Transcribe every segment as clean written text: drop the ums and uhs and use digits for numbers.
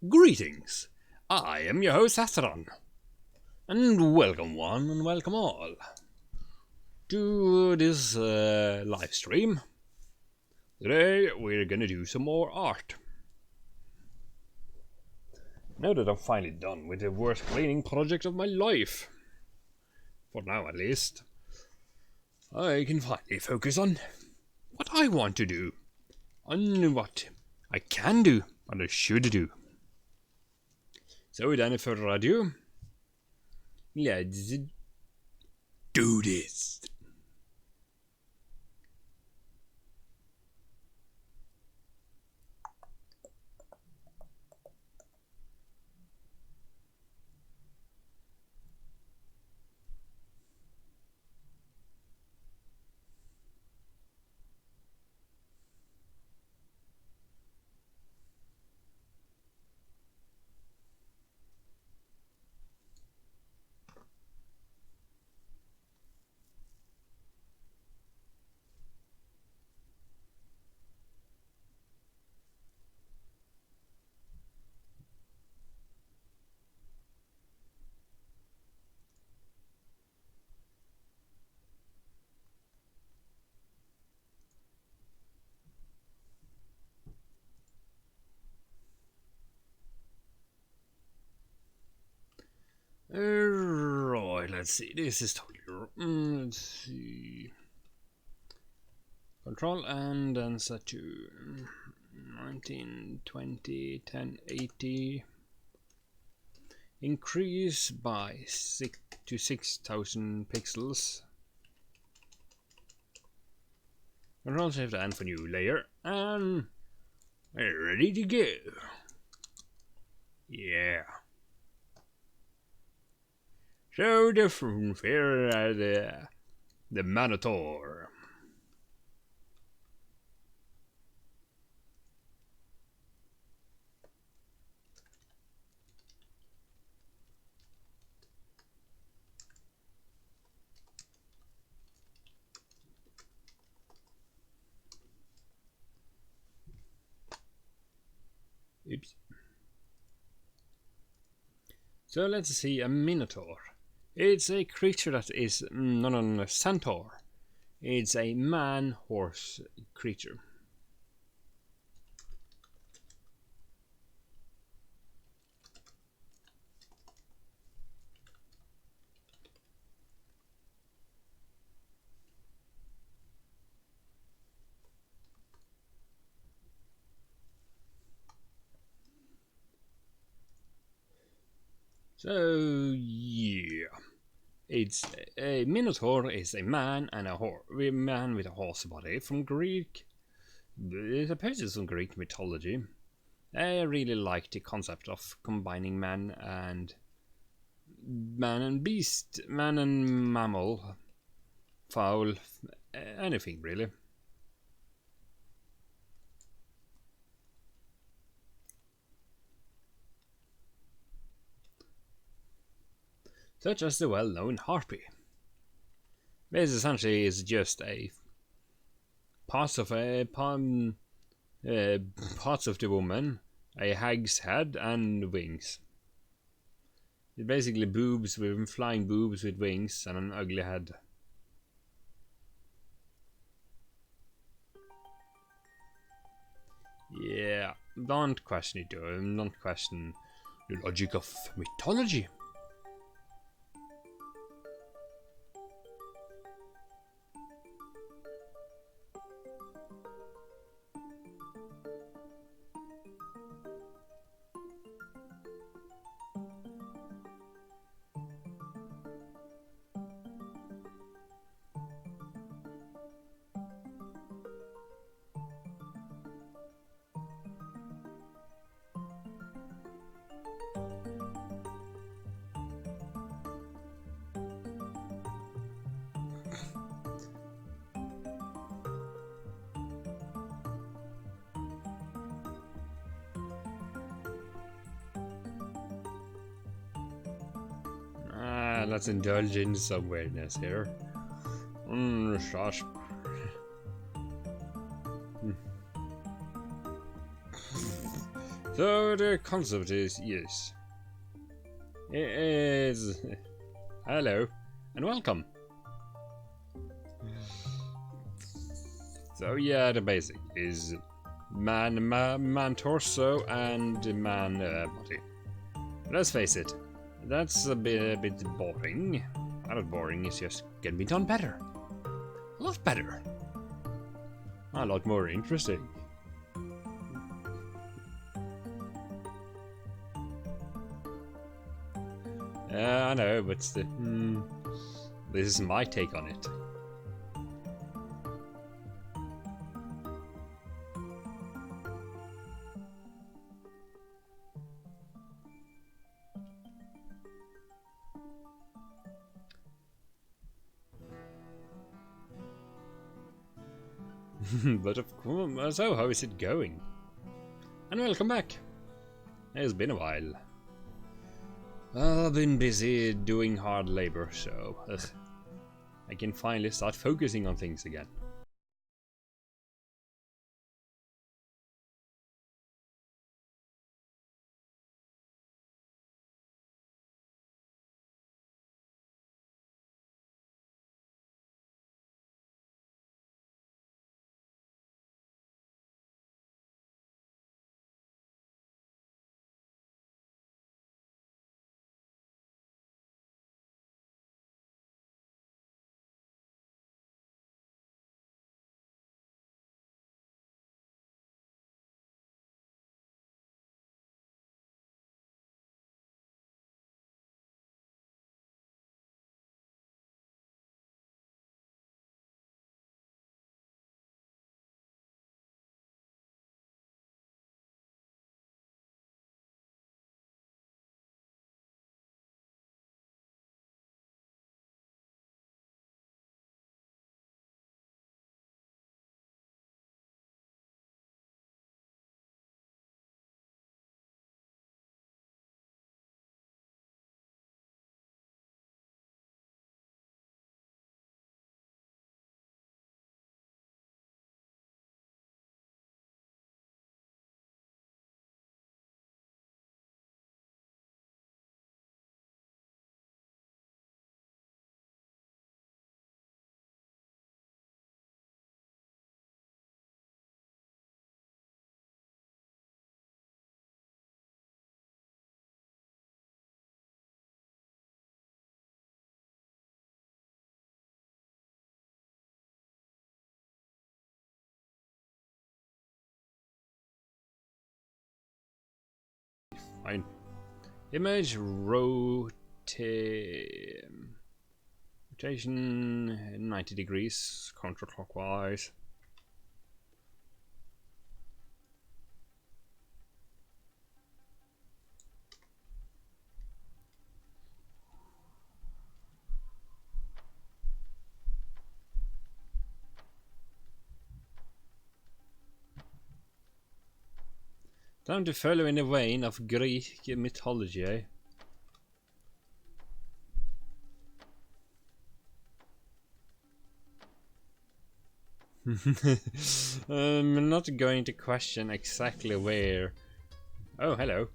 Greetings, I am your host Atheron, and welcome one and welcome all to this live stream. Today we're gonna do some more art. Now that I'm finally done with the worst cleaning project of my life, for now at least, I can finally focus on what I want to do, on what I can do, what I should do. So without any further ado, let's do this. Right, let's see. This is totally. Let's see. Control and then set to 1920 1080. Increase by 6 to 6,000 pixels. Control Shift and for new layer, and we're ready to go. Yeah. So different here the Manotaur. Oops. So let's see a Minotaur. It's a creature that is not a centaur. It's a man-horse creature. So yeah, it's a Minotaur is a man and a man with a horse body from Greek. It appears from Greek mythology. I really like the concept of combining man and beast, man and mammal, fowl, anything really. Such as the well-known harpy. This essentially is just a parts of parts of the woman, a hag's head and wings. It's basically boobs with flying boobs with wings and an ugly head. Yeah, don't question it though, don't question the logic of mythology. Let's indulge in some weirdness here. Gosh. So the concept is, yes, it is. Hello and welcome. So yeah, the basic is man torso and man body. Let's face it, that's a bit boring. Not boring, it's just can be done better. A lot better. A lot more interesting. I know, but this is my take on it. But of course, so how is it going? And welcome back. It's been a while. I've been busy doing hard labor, so I can finally start focusing on things again. Fine. Image rotation 90 degrees counterclockwise. Time to follow in the vein of Greek mythology, eh? I'm not going to question exactly where. Oh, hello,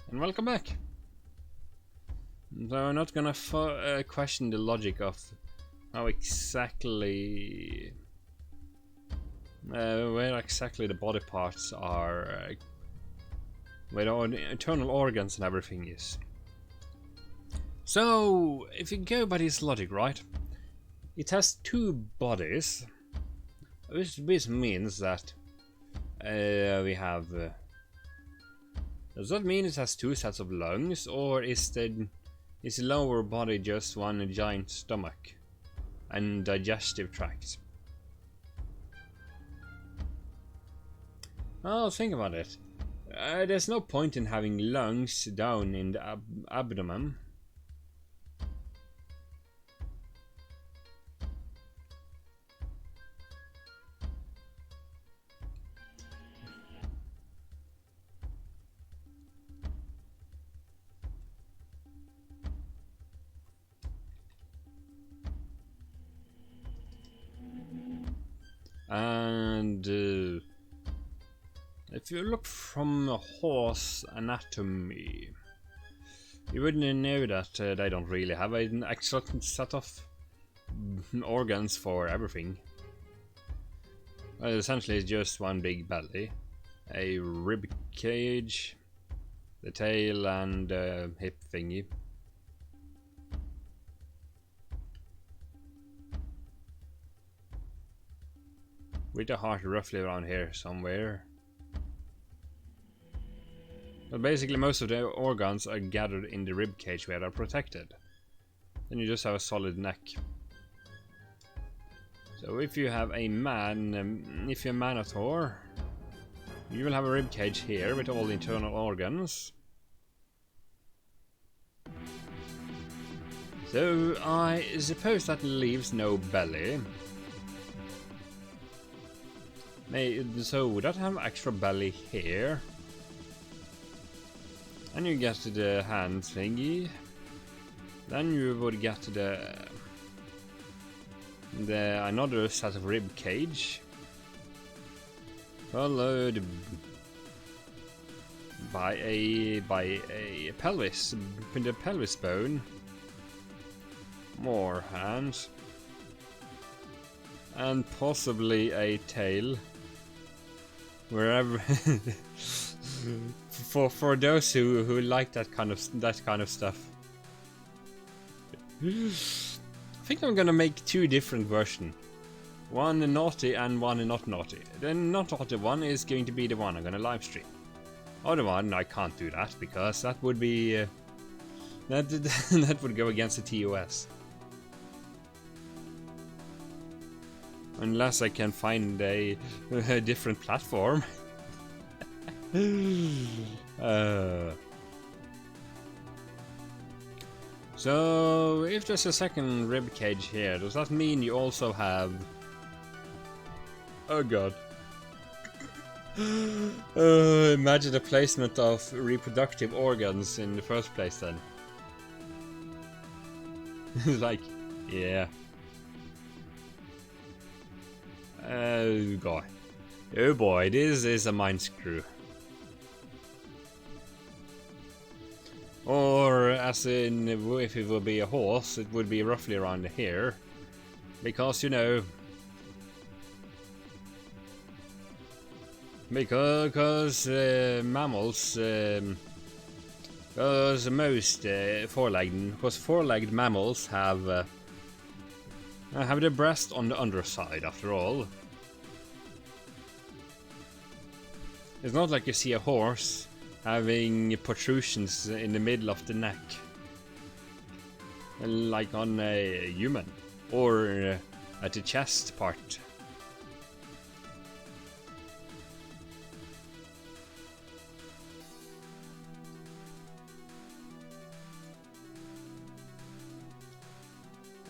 and welcome back. So I'm not gonna question the logic of how exactly, where exactly the body parts are, where the internal organs and everything is. So, if you go by this logic, right, it has two bodies, which means that we have. Does that mean it has two sets of lungs, or is the lower body just one giant stomach and digestive tract? Oh, think about it. There's no point in having lungs down in the abdomen. And If you look from a horse anatomy, you wouldn't know that they don't really have an excellent set of organs for everything. Well, essentially, it's just one big belly, a rib cage, the tail, and hip thingy. With the heart roughly around here somewhere. But basically most of the organs are gathered in the rib cage where they're protected. Then you just have a solid neck. So if you have a man, if you're a Manotaur, you will have a rib cage here with all the internal organs. So I suppose that leaves no belly. So would that have extra belly here? And you get to the hand thingy. Then you would get to the another set of rib cage, followed by a pelvis, the pelvis bone, more hands, and possibly a tail. Wherever for those who like that kind of stuff. I think I'm gonna make two different versions. One naughty and one not naughty. The not naughty one is going to be the one I'm gonna live stream. Other one I can't do that because that would be that would go against the TOS. Unless I can find a different platform. So, if there's a second rib cage here, does that mean you also have... Oh god. Imagine the placement of reproductive organs in the first place then. Like, yeah. Oh god. Oh boy, this is a mind screw. Or, as in, if it would be a horse, it would be roughly around here. Because, you know... Because mammals... Because most four-legged mammals have their breast on the underside, after all. It's not like you see a horse having protrusions in the middle of the neck, like on a human, or at the chest part.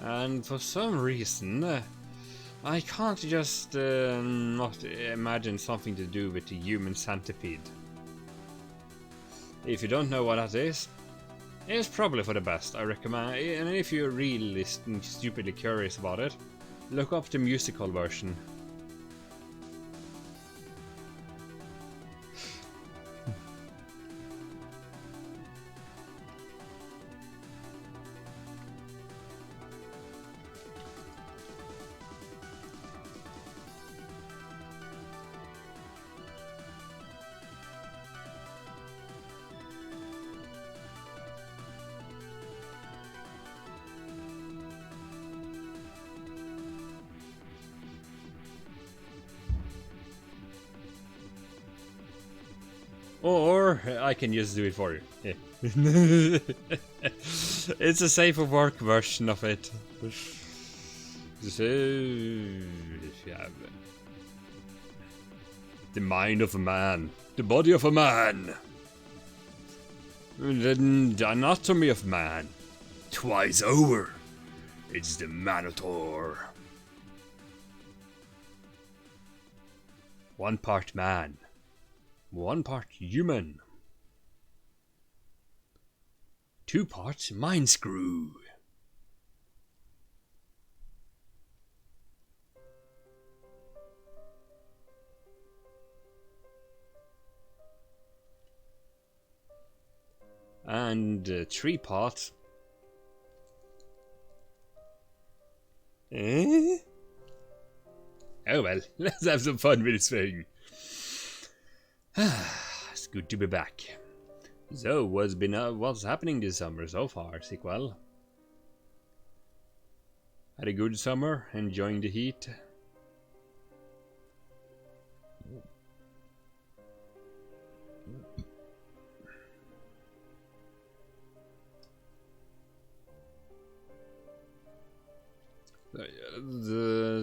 And for some reason, I can't just not imagine something to do with the human centipede. If you don't know what that is, it's probably for the best, I recommend. And if you're really stupidly curious about it, look up the musical version. Or I can just do it for you. Yeah. It's a safer work version of it. So, if you have the mind of a man, the body of a man, the anatomy of man, twice over, it's the Manotaur. One part man. One part human. 2 parts mind screw. And 3 pots. Eh? Oh well, let's have some fun with this thing. It's good to be back. So, what's happening this summer so far, Sequel? Had a good summer, enjoying the heat.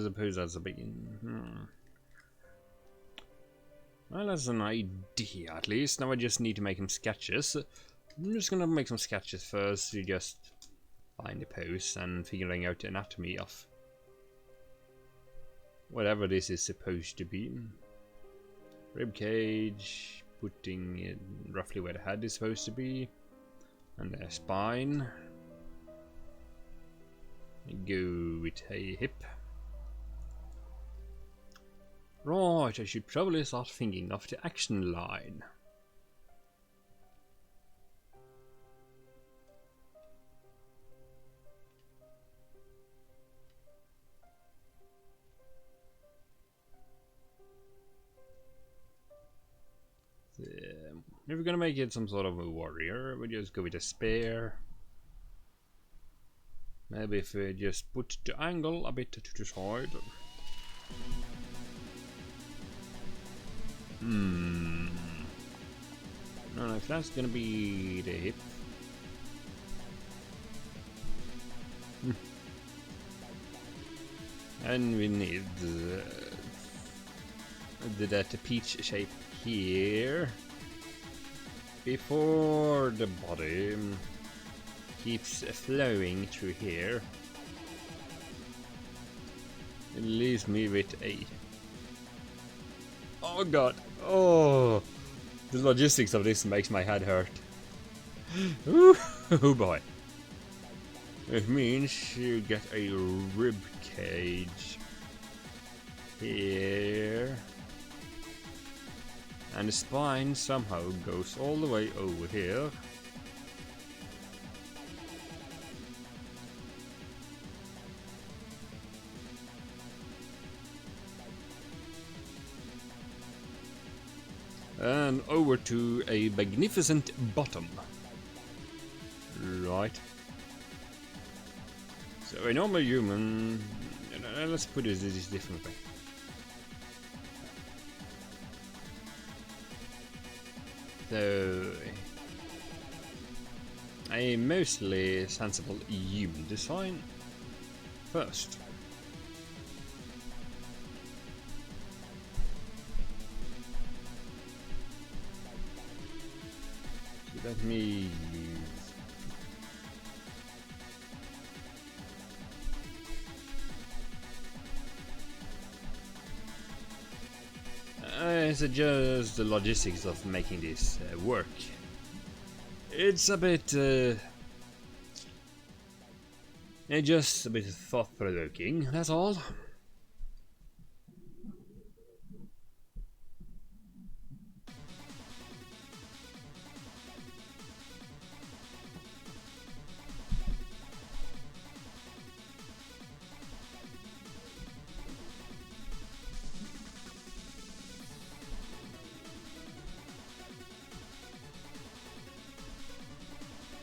Suppose that's a big. Well, that's an idea at least. Now I just need to make some sketches. I'm just gonna make some sketches first to just find the pose and figuring out the anatomy of whatever this is supposed to be. Rib cage, putting it roughly where the head is supposed to be, and the spine. Go with a hip. Right, I should probably start thinking of the action line. If we're gonna make it some sort of a warrior, we'll just go with a spear. Maybe if we just put the angle a bit to the side. No, if that's gonna be the hip. And we need that peach shape here before the body keeps flowing through here. It leaves me with a... Oh god! Oh! The logistics of this makes my head hurt. Oh boy. It means you get a rib cage here. And the spine somehow goes all the way over here. And over to a magnificent bottom. Right. So a normal human... Let's put it this different way. So... a mostly sensible human design first. So let me... It's just the logistics of making this work. It's a bit... just a bit thought-provoking, that's all.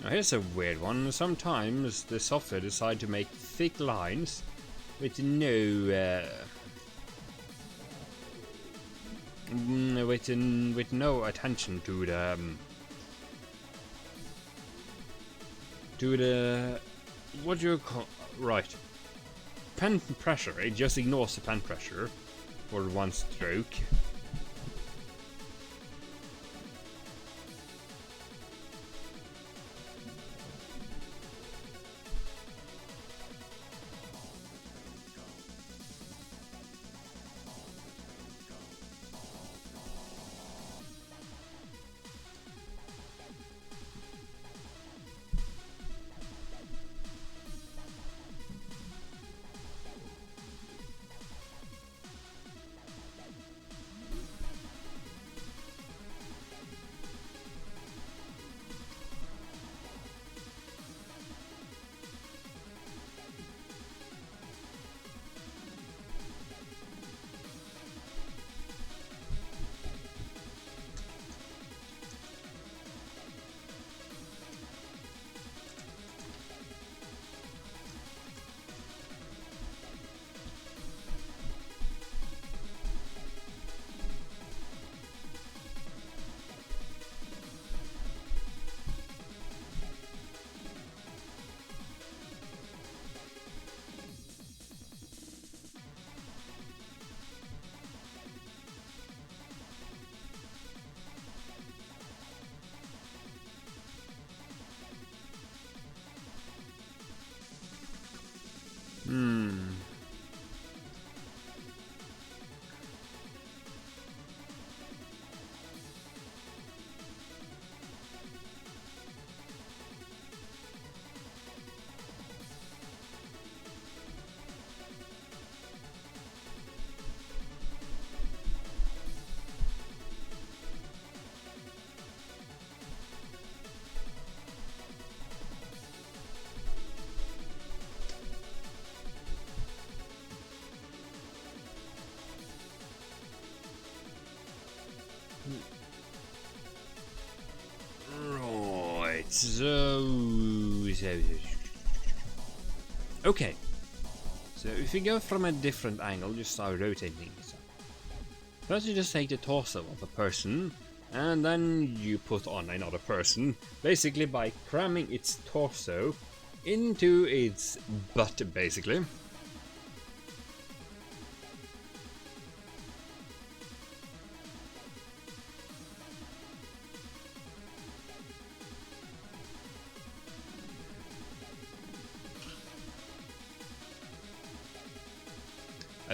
Now here's a weird one. Sometimes the software decides to make thick lines with no with no attention to the what do you call pen pressure. It just ignores the pen pressure for one stroke. Okay. So if you go from a different angle, just start rotating it. First you just take the torso of a person, and then you put on another person, basically by cramming its torso into its butt, basically.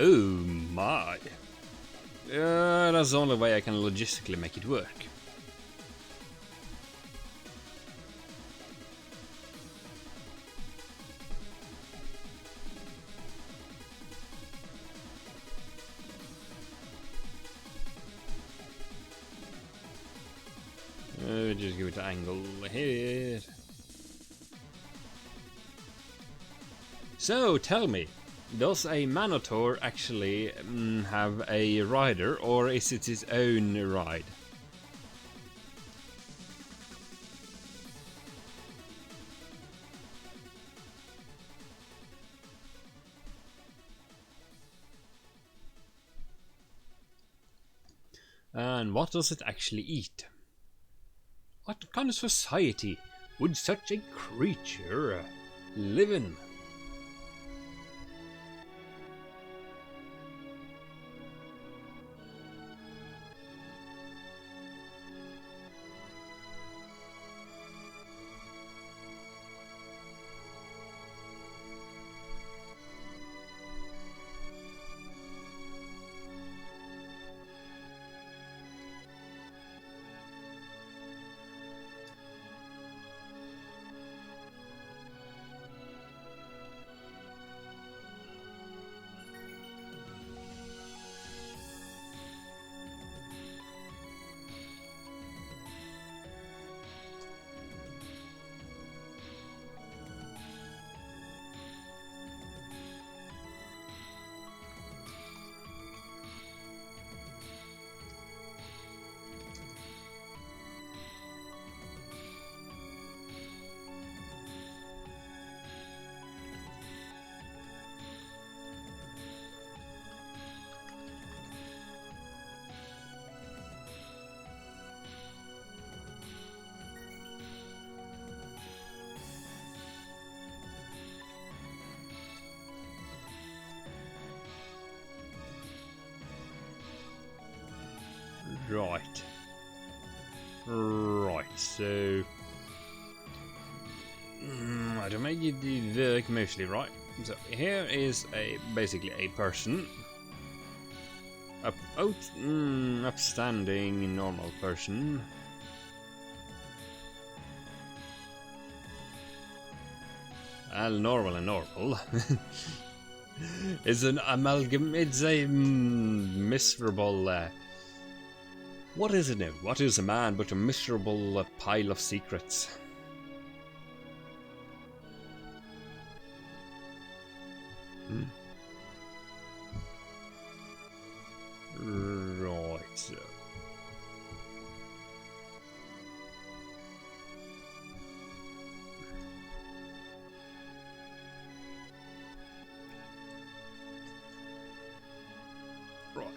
Oh my. That's the only way I can logistically make it work. Just give it an angle here. So, tell me, does a Manotaur actually have a rider, or is it his own ride? And what does it actually eat? What kind of society would such a creature live in? Right. Right, so... I don't make it work mostly right. So here is basically a person. Upstanding normal person. Well, normal and normal. It's an amalgam. It's a miserable. What is it now? What is a man but a miserable pile of secrets? Right. So. Right.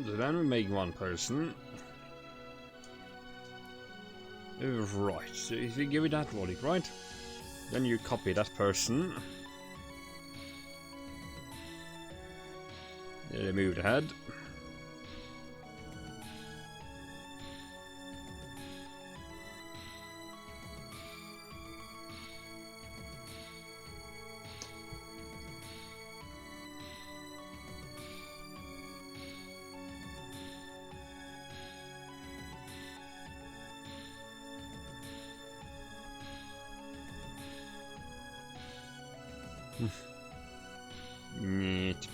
So then we make one person. Right, so if you give it that logic, right? Then you copy that person. Move the head. Neat.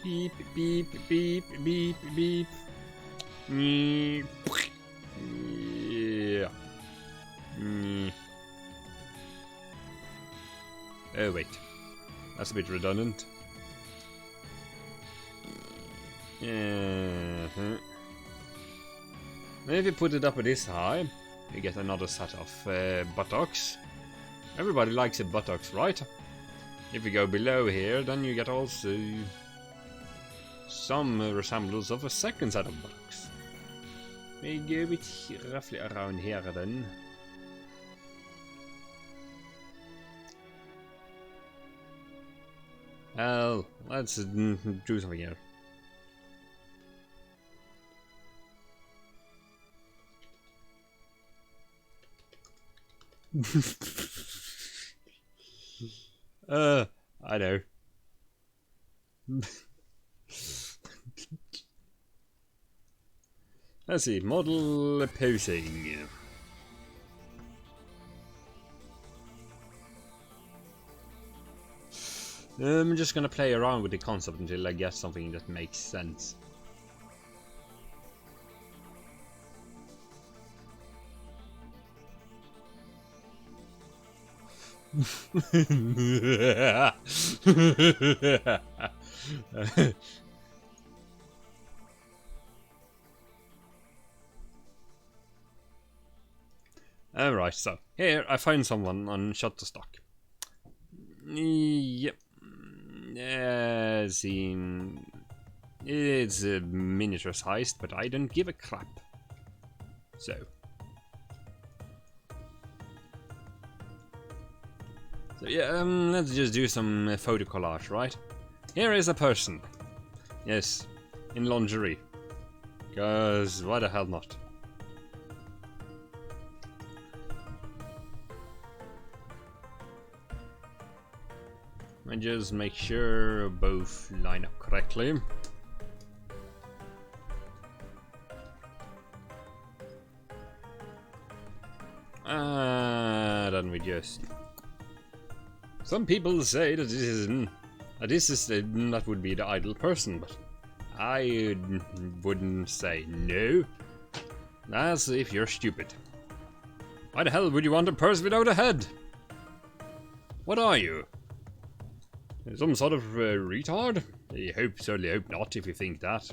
Beep, beep, beep, beep, beep. Yeah. Oh, wait. That's a bit redundant. If you put it up this high, you get another set of buttocks. Everybody likes a buttocks, right? If you go below here, then you get also some resemblance of a second set of buttocks. We go a bit roughly around here then. Well, let's do something here. I know. Let's see, model posing. I'm just gonna play around with the concept until I get something that makes sense. Alright, so here I find someone on Shutterstock. Yep. It's a miniature sized, but I don't give a crap. So yeah, let's just do some photo collage, right? Here is a person. Yes, in lingerie. Cause why the hell not? And just make sure both line up correctly. Then we just. Some people say that that would be the ideal person, but I wouldn't say no. As if you're stupid. Why the hell would you want a person without a head? What are you? Some sort of retard? I certainly hope not if you think that.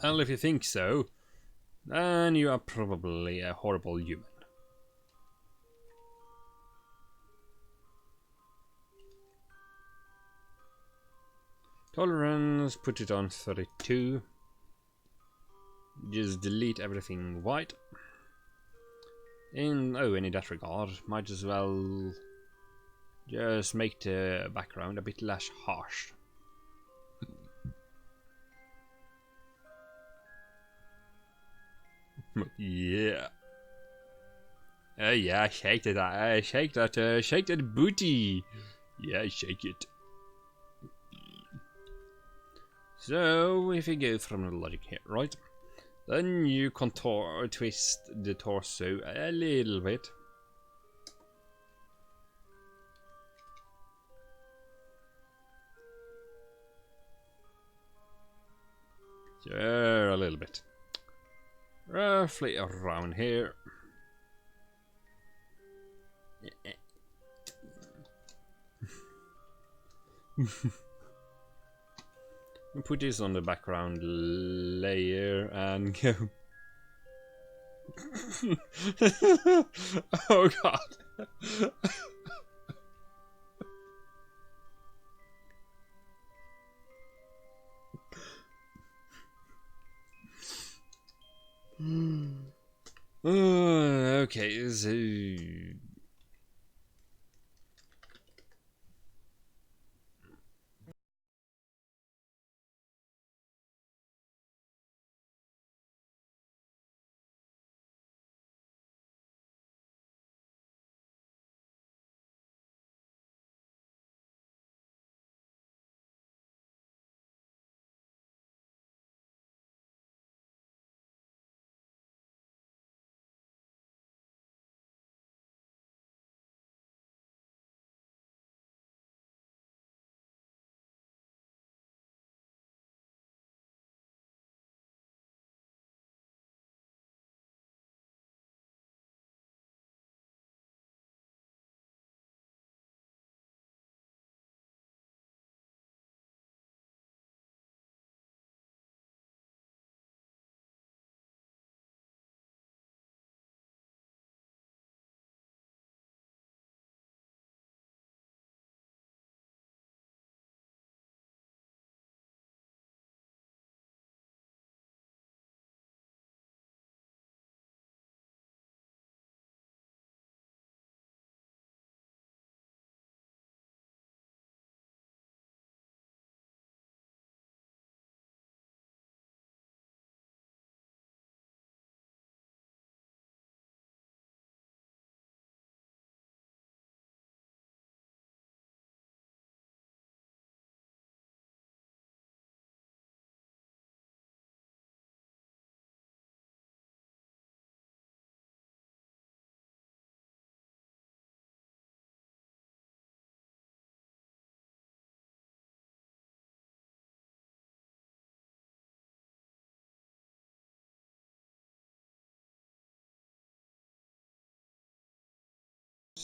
Well, if you think so, then you are probably a horrible human. Tolerance, put it on 32. Just delete everything white. In that regard, might as well just make the background a bit less harsh. Yeah. Yeah, shake that, shake that booty. Yeah, shake it. So, if you go from the logic here, right? Then you contour or twist the torso a little bit. Sure, a little bit. Roughly around here. Put this on the background layer and go. Oh god. Okay, so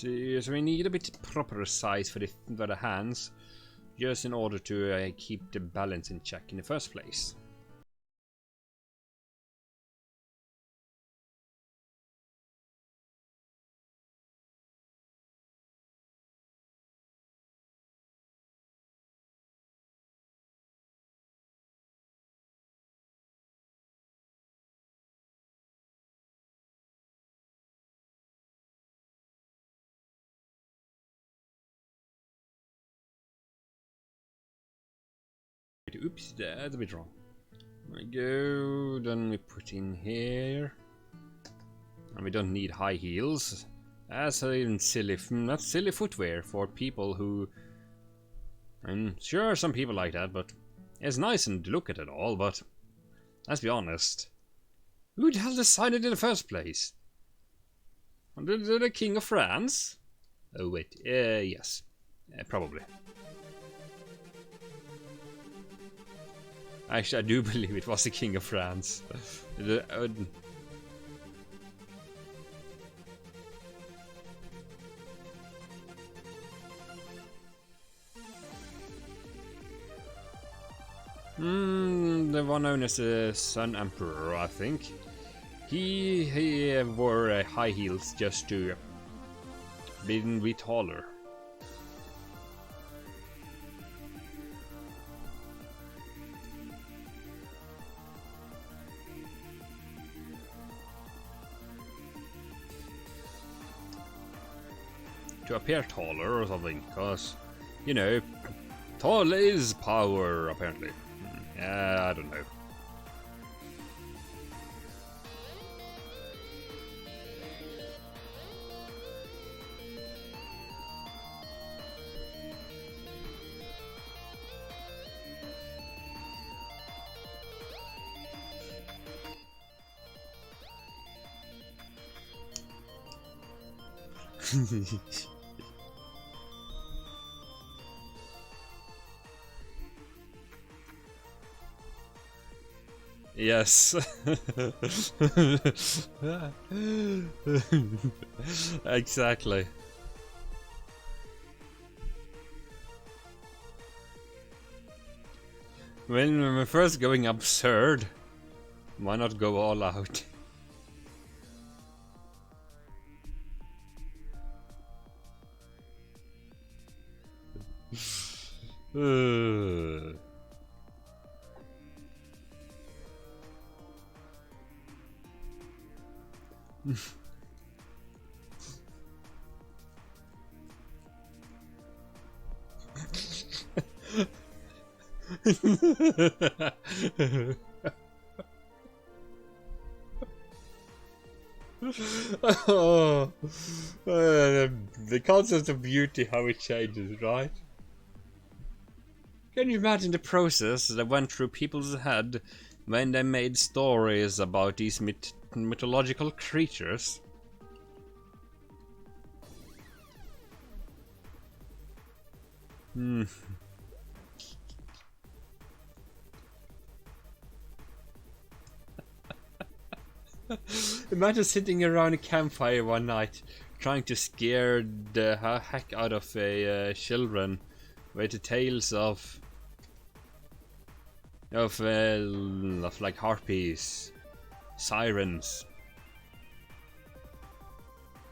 So we need a bit proper size for the hands, just in order to keep the balance in check in the first place. Oops, that's a bit wrong. There we go, then we put in here. And we don't need high heels. That's even silly, that's silly footwear for people who... I'm sure some people like that, but it's nice and to look at it all, but let's be honest. Who the hell designed it in the first place? The King of France? Oh wait, yes. Probably. Actually, I do believe it was the King of France. The one known as the Sun Emperor, I think. He wore high heels just to be taller. To appear taller or something, because, you know, tall is power, apparently. I don't know. Yes. Exactly. When we're first going absurd, why not go all out? Oh, the concept of beauty, how it changes, right? Can you imagine the process that went through people's head when they made stories about these mythological creatures? Imagine sitting around a campfire one night, trying to scare the heck out of children with the tales of like harpies, sirens,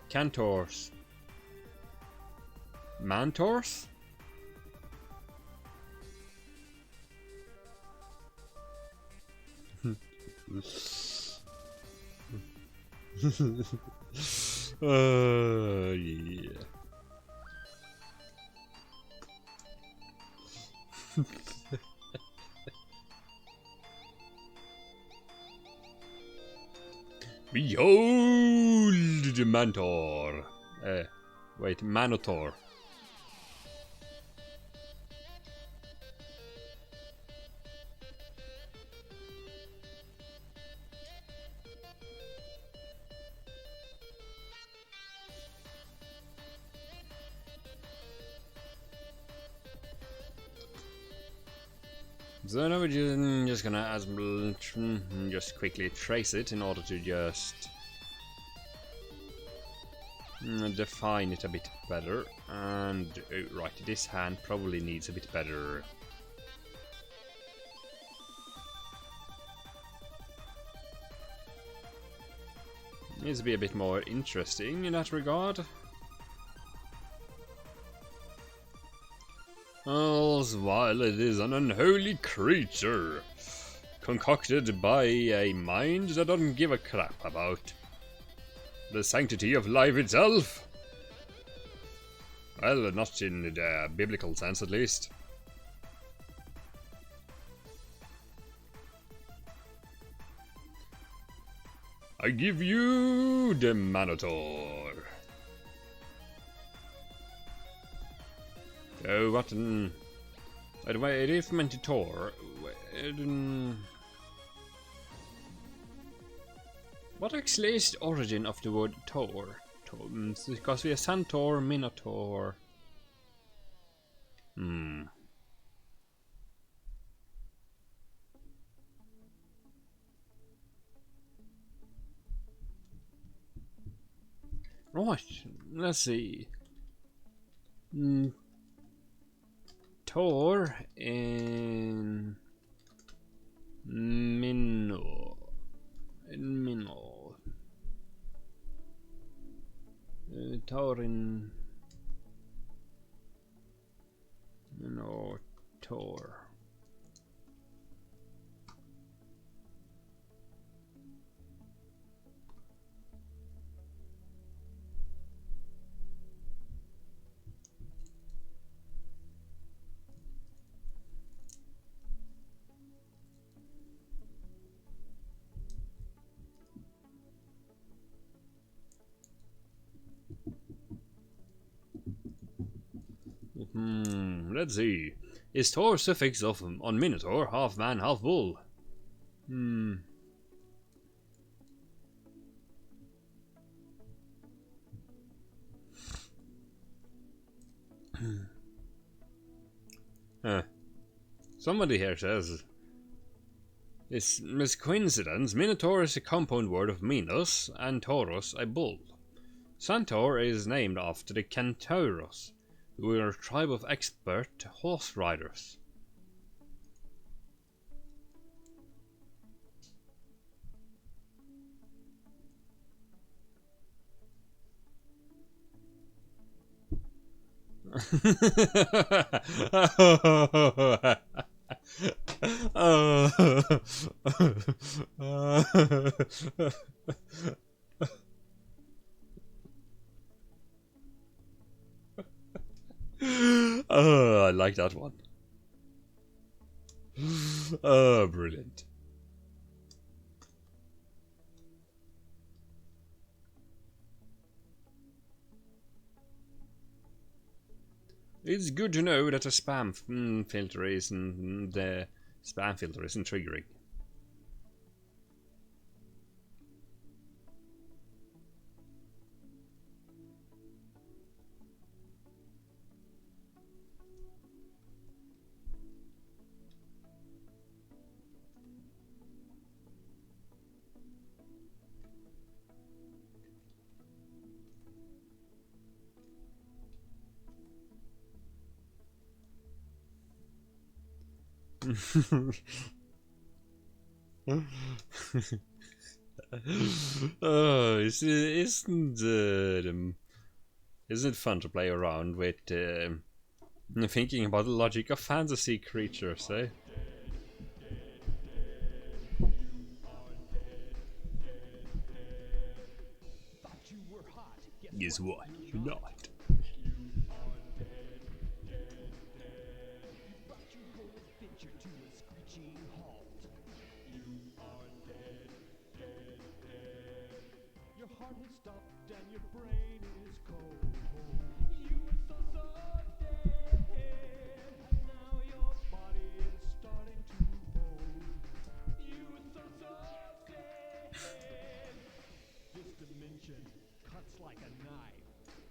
centaurs, mantors. Yeah. Behold the Manotaur. Wait, Manotaur. So now we're just gonna just quickly trace it in order to just Define it a bit better. And right, this hand probably needs a bit better. Needs to be a bit more interesting in that regard. All while it is an unholy creature, concocted by a mind that doesn't give a crap about the sanctity of life itself. Well, not in the biblical sense, at least. I give you the Manotaur. Oh, what an... By the way, it is Manotaur. What actually is the origin of the word Tor? Because we have Centaur, Minotaur. Right, let's see. Tor in Minnow. Tor in Minotaur. Let's see. Is Tor suffix of on Minotaur, half man, half bull? Somebody here says it's a coincidence. Minotaur is a compound word of Minos and Taurus, a bull. Centaur is named after the Centauros, who are a tribe of expert horse riders. Oh, I like that one. Oh, brilliant. It's good to know that a spam filter isn't the spam filter isn't triggering. Oh, isn't it fun to play around with thinking about the logic of fantasy creatures, eh? Guess what? You're not.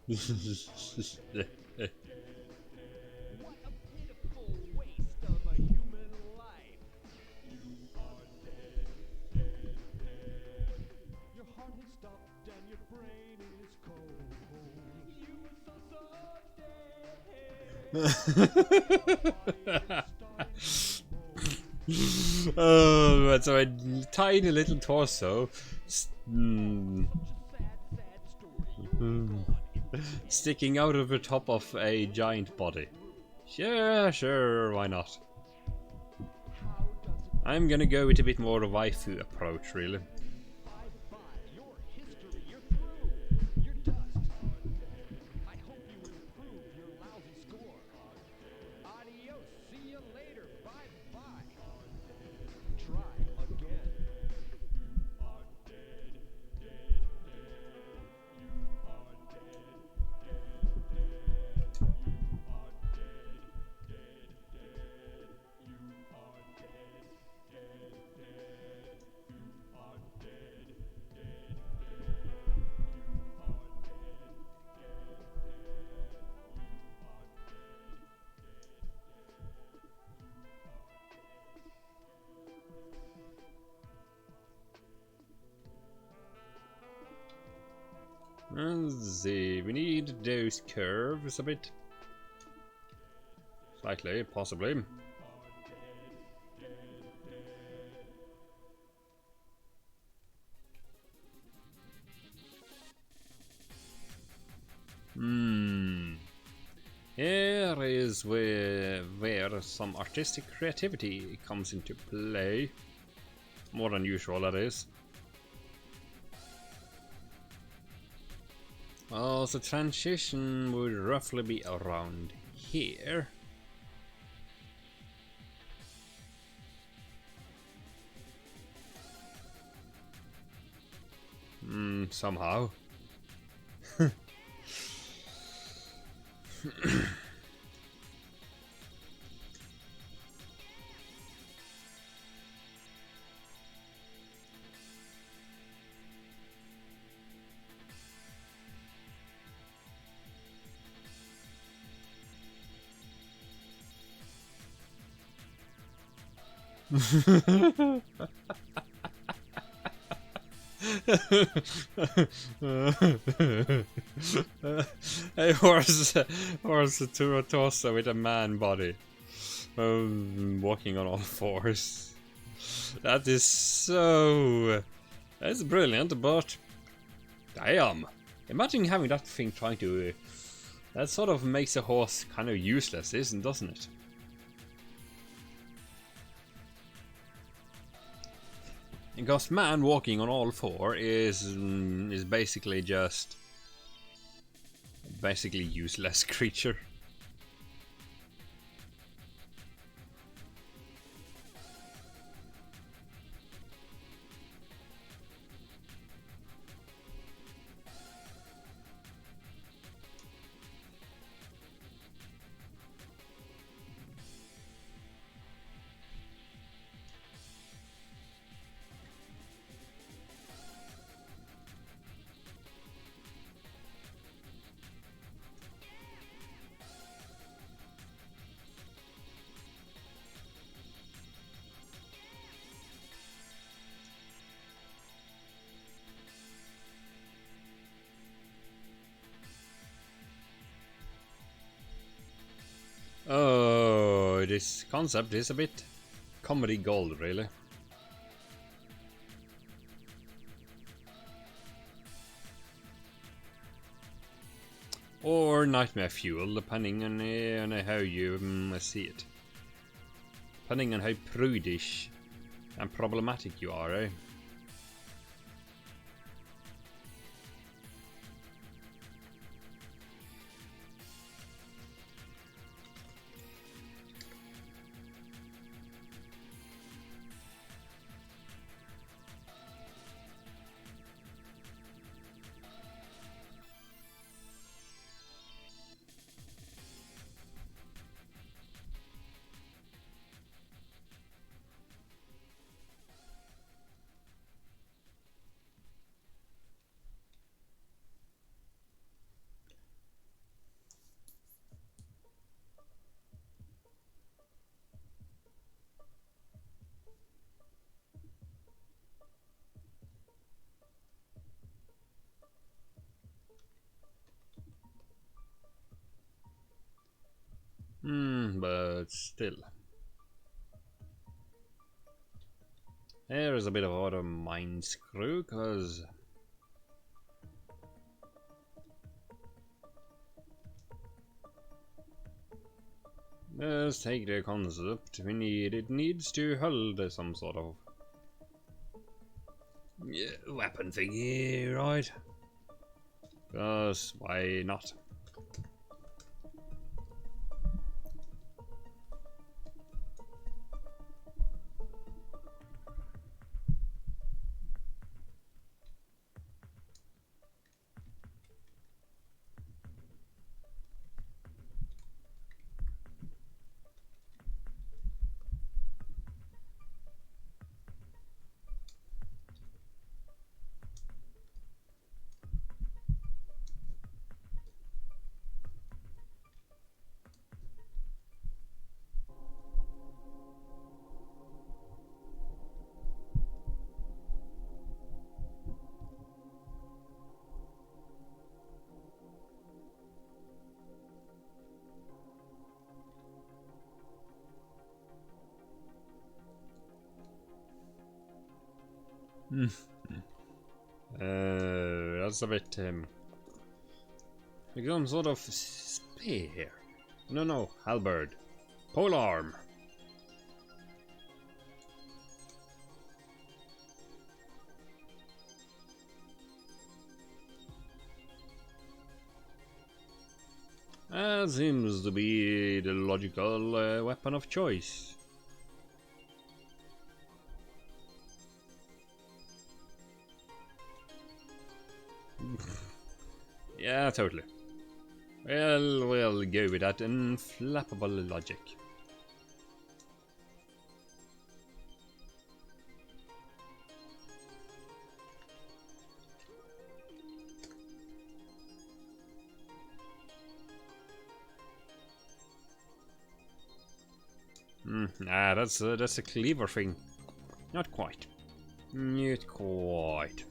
What a pitiful waste of a human life. You are dead. Your heart has stopped and your brain is cold. Oh, that's a tiny little torso. Sticking out of the top of a giant body. Sure, why not? I'm gonna go with a bit more of a waifu approach, really. Your history, you're through. You're dust. I hope you improve your lousy score. Adios. See you later. Bye-bye. Try again. Let's see, we need those curves a bit. Slightly, possibly. Here is where some artistic creativity comes into play. More than usual, that is. Well, the transition would roughly be around here. Somehow. A horse to a torso with a man body, walking on all fours. That is so. That's brilliant, but damn! Imagine having that thing trying to. That sort of makes a horse kind of useless, doesn't it? Because man walking on all four is basically just useless creature. Oh, this concept is a bit comedy gold, really. Or nightmare fuel, depending on how you see it. Depending on how prudish and problematic you are, eh? but still. Here is a bit of auto mind screw, cause let's take the concept we need. It needs to hold some sort of weapon thingy, right? Because why not? That's a bit like some sort of spear. No, halberd, polearm. That seems to be the logical weapon of choice. Yeah, totally. Well, we'll go with that inflappable logic. That's a cleaver thing. Not quite. Not quite.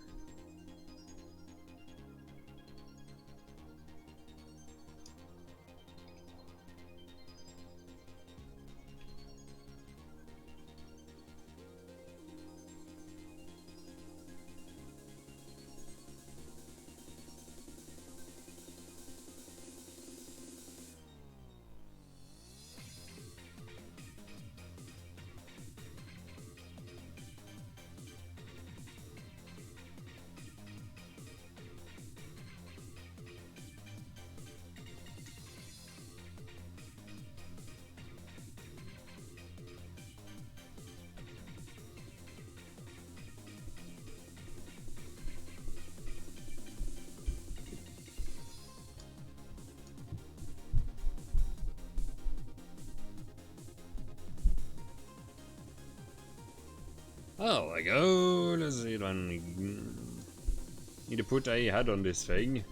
Oh, I go. Let's see. Need to put a head on this thing.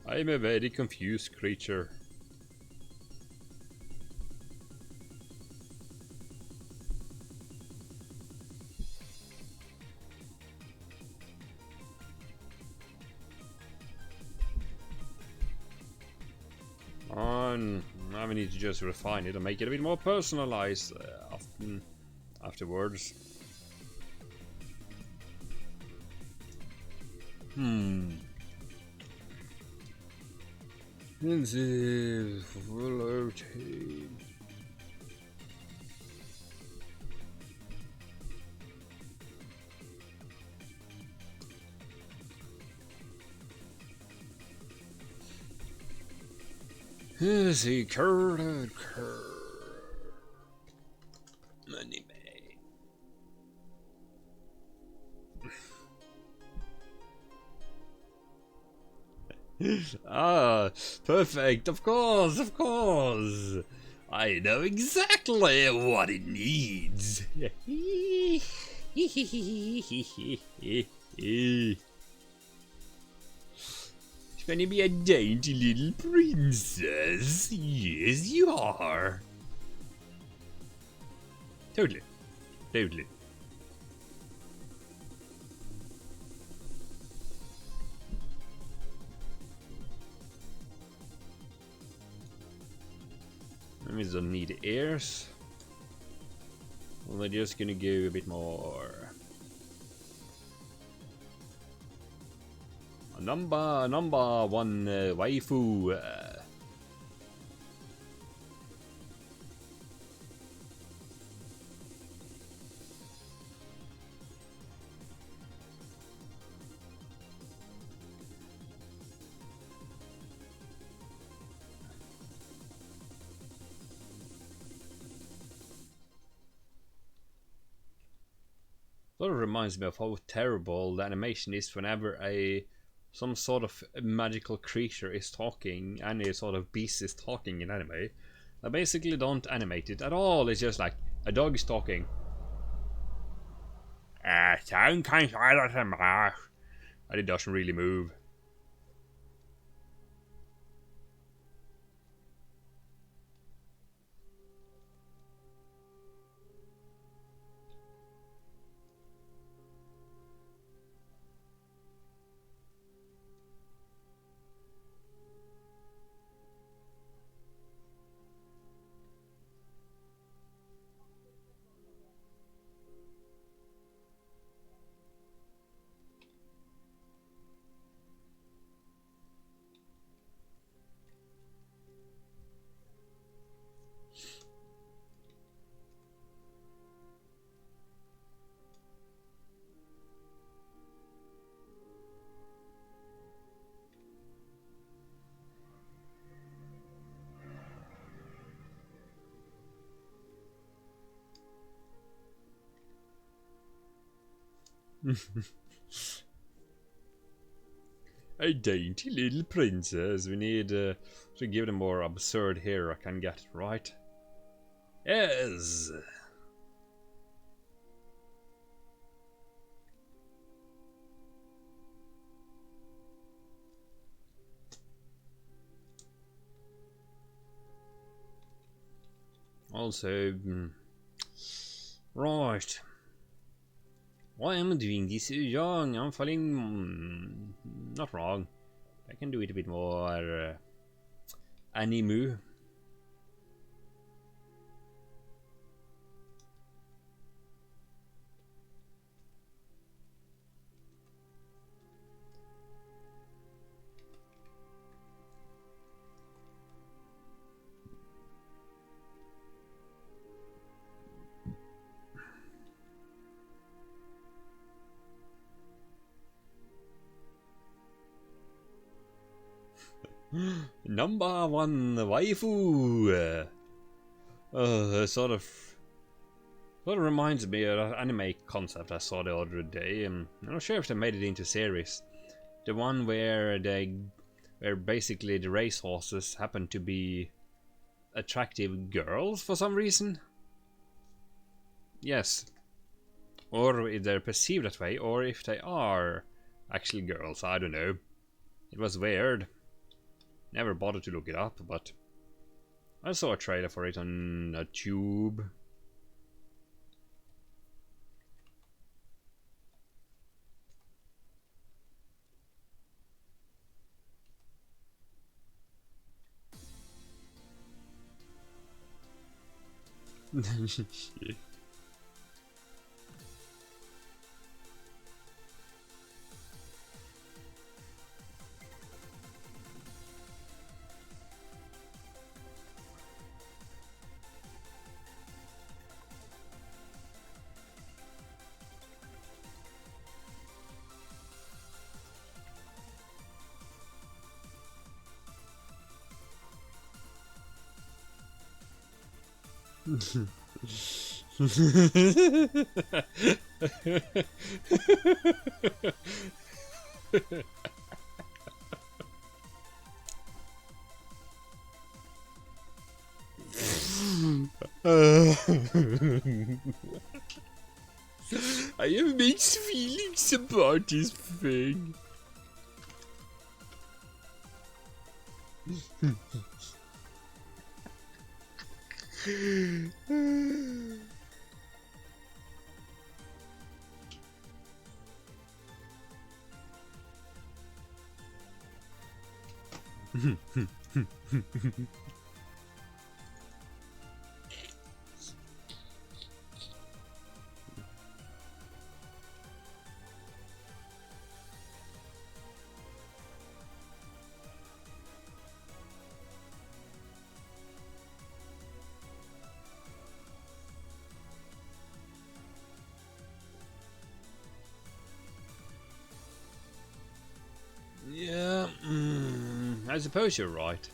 I'm a very confused creature. Now we need to just refine it and make it a bit more personalized afterwards. Intensive floating. Let's see, curd. Money Ah, perfect. Of course. I know exactly what it needs. It's gonna be a dainty little princess. Yes, you are. Totally. Totally. We don't need ears. We're just gonna go a bit more. Number one waifu. Sort of reminds me of how terrible the animation is whenever some sort of magical creature is talking, any sort of beast is talking in anime. I basically don't animate it at all. It's just like a dog is talking. And it doesn't really move. A dainty little princess. We need to give them more absurd hair I can get, right? Yes. Also, right. Why am I doing this so young? I'm feeling not wrong. I can do it a bit more anime. Number one waifu. Sort of reminds me of an anime concept I saw the other day. I'm not sure if they made it into series. The one where basically the racehorses happen to be attractive girls for some reason. Yes. Or if they're perceived that way, or if they are actually girls, I don't know. It was weird. Never bothered to look it up, but I saw a trailer for it on a tube. I have mixed feelings about this thing. Yeah, I suppose you're right.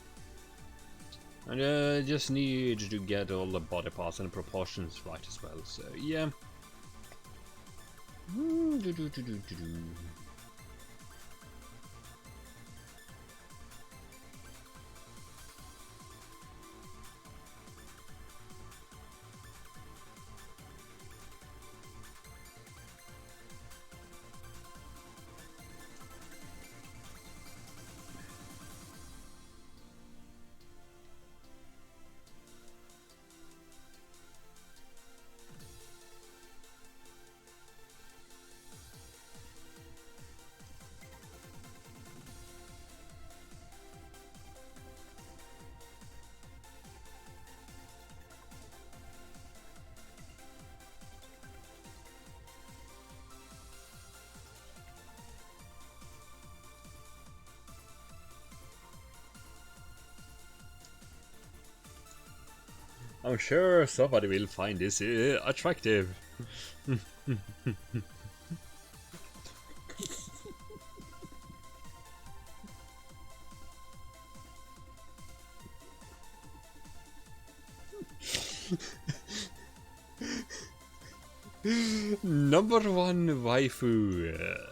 I just need to get all the body parts and the proportions right as well, so yeah. I'm sure somebody will find this attractive. Number one waifu.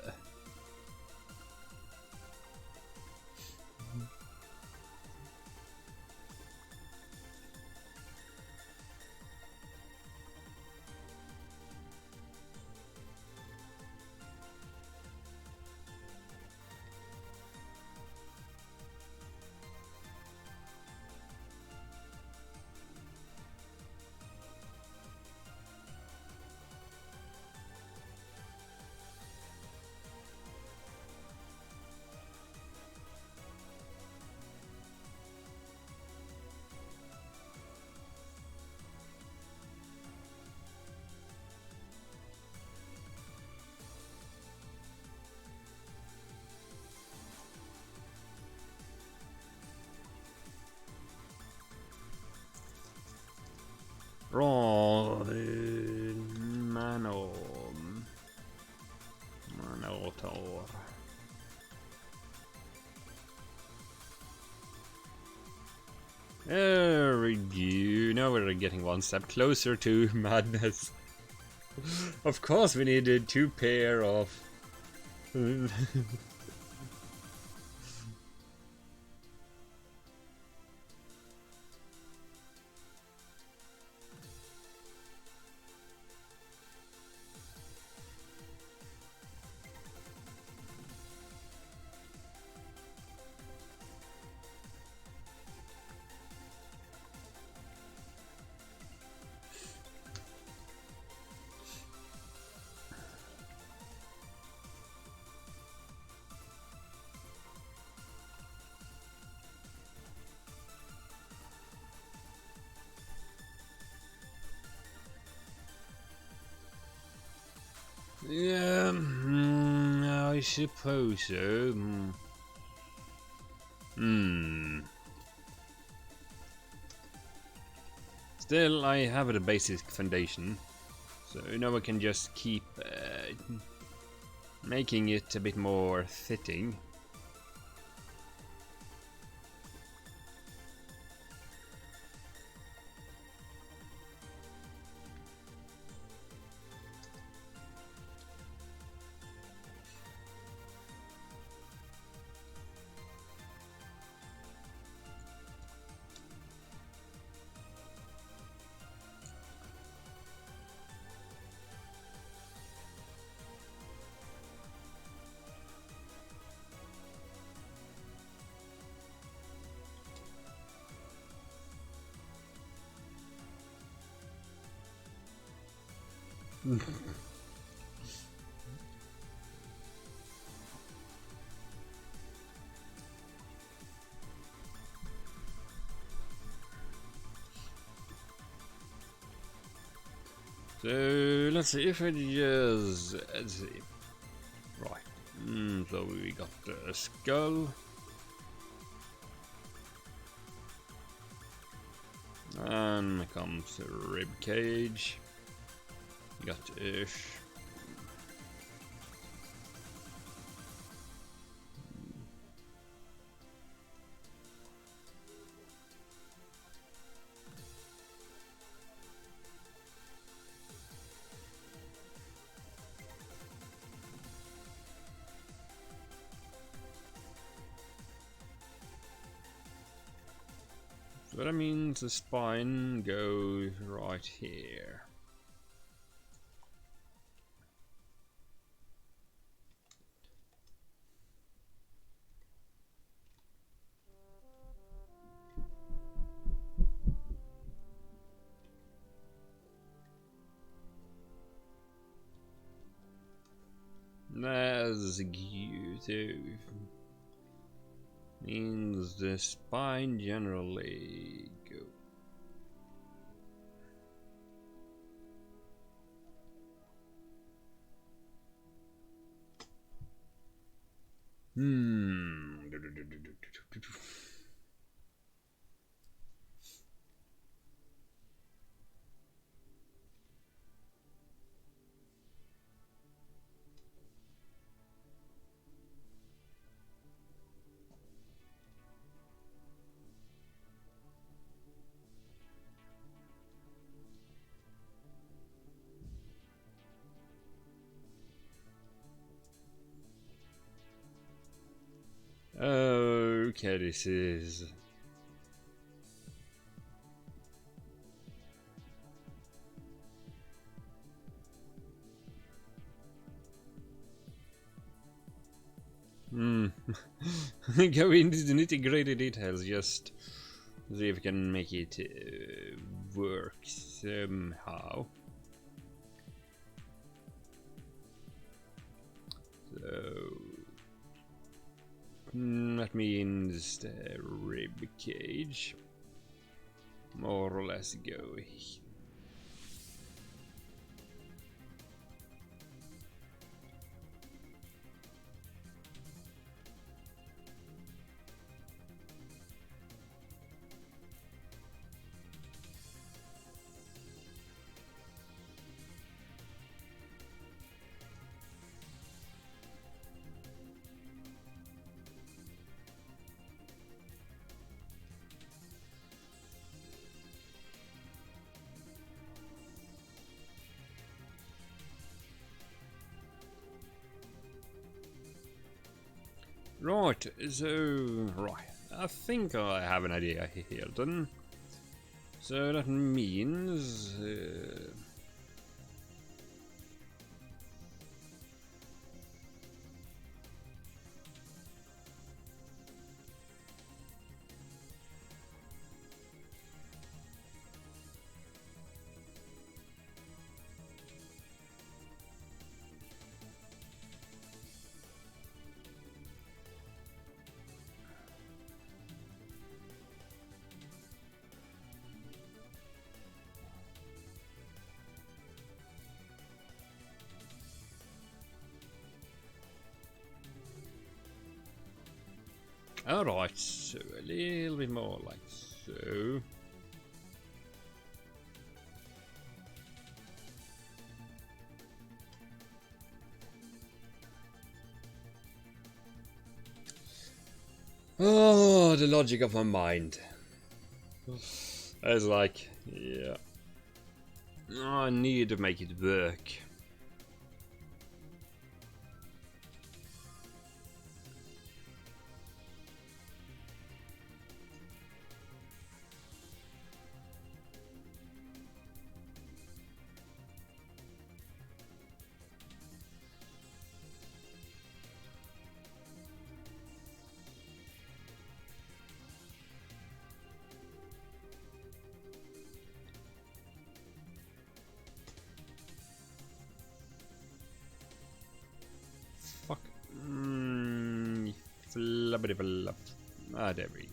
Manotaur. There we go. Now we're getting one step closer to madness. Of course, we needed two pair of. Yeah, I suppose so. Still, I have the basic foundation, so now I can just keep making it a bit more fitting. So let's see if I just let's see. Right. So we got the skull. And comes the rib cage. You got ish. So that means the spine goes right here. That's cute. Means the spine generally go. Okay, this is. Go into the nitty-gritty details, just see if we can make it work somehow. So that means the rib cage more or less go. Right, so I think I have an idea here then. So that means alright, so a little bit more like so. Oh, the logic of my mind. I was like, yeah. I need to make it work. Flubbity flub. Ah, there we go.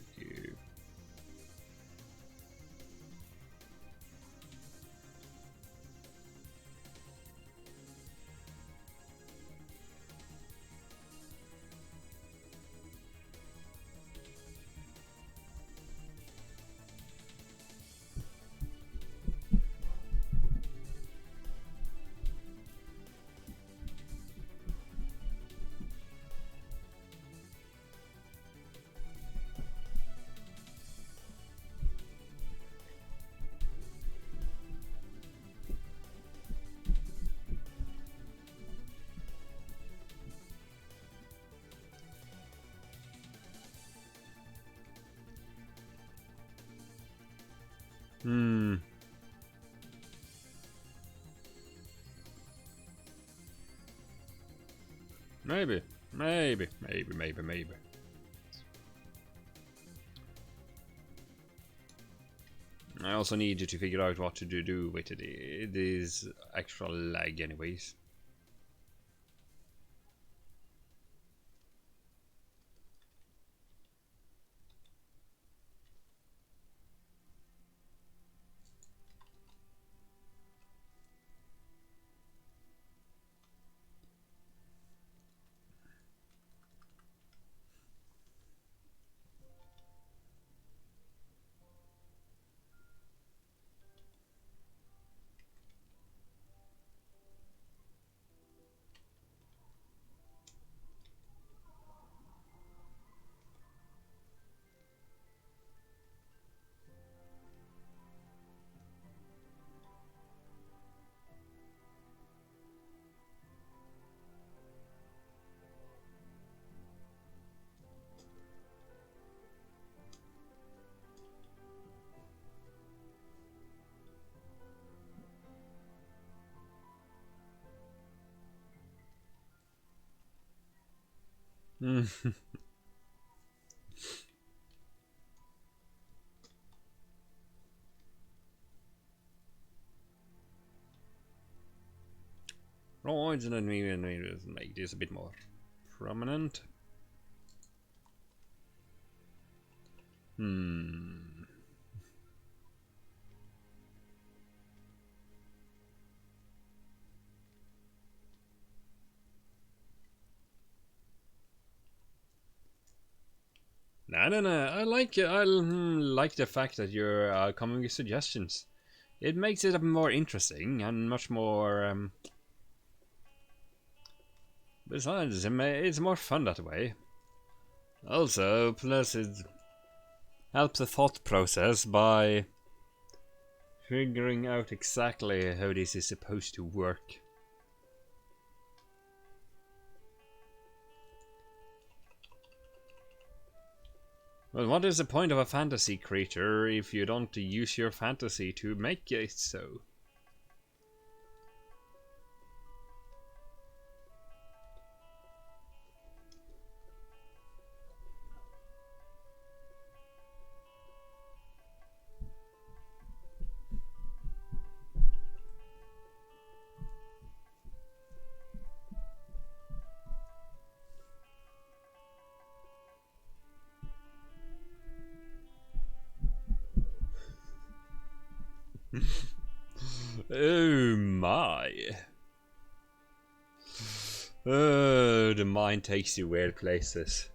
Hmm. Maybe. Maybe. I also need you to figure out what to do with it. It is extra lag anyways. Hmm. Right, so let me make this a bit more prominent. Hmm. No. I like it. I like the fact that you're coming with suggestions. It makes it more interesting and much more. Besides, it's more fun that way. Also, plus it helps the thought process by figuring out exactly how this is supposed to work. Well, what is the point of a fantasy creature if you don't use your fantasy to make it so? Oh my. Oh, the mind takes you weird places.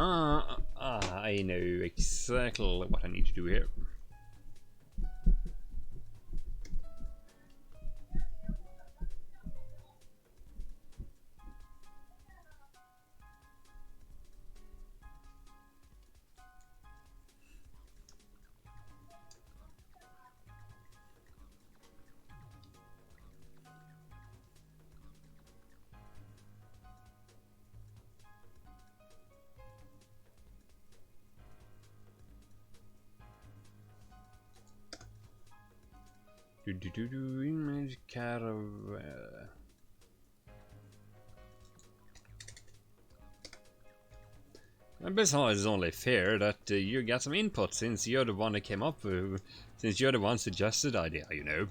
I know exactly what I need to do here. Image caravan. And besides, it's only fair that you get some input since you're the one that came up with, since you're the one suggested the idea, you know.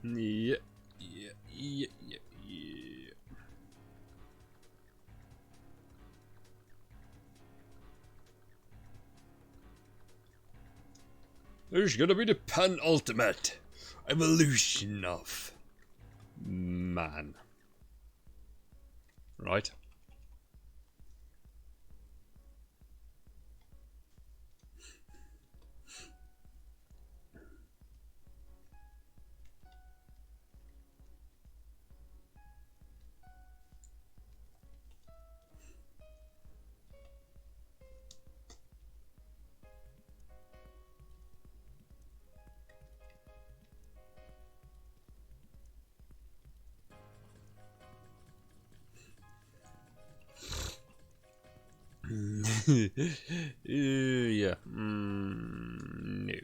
Yeah, yeah. There's gonna be the penultimate evolution of man. Right? Yeah. No.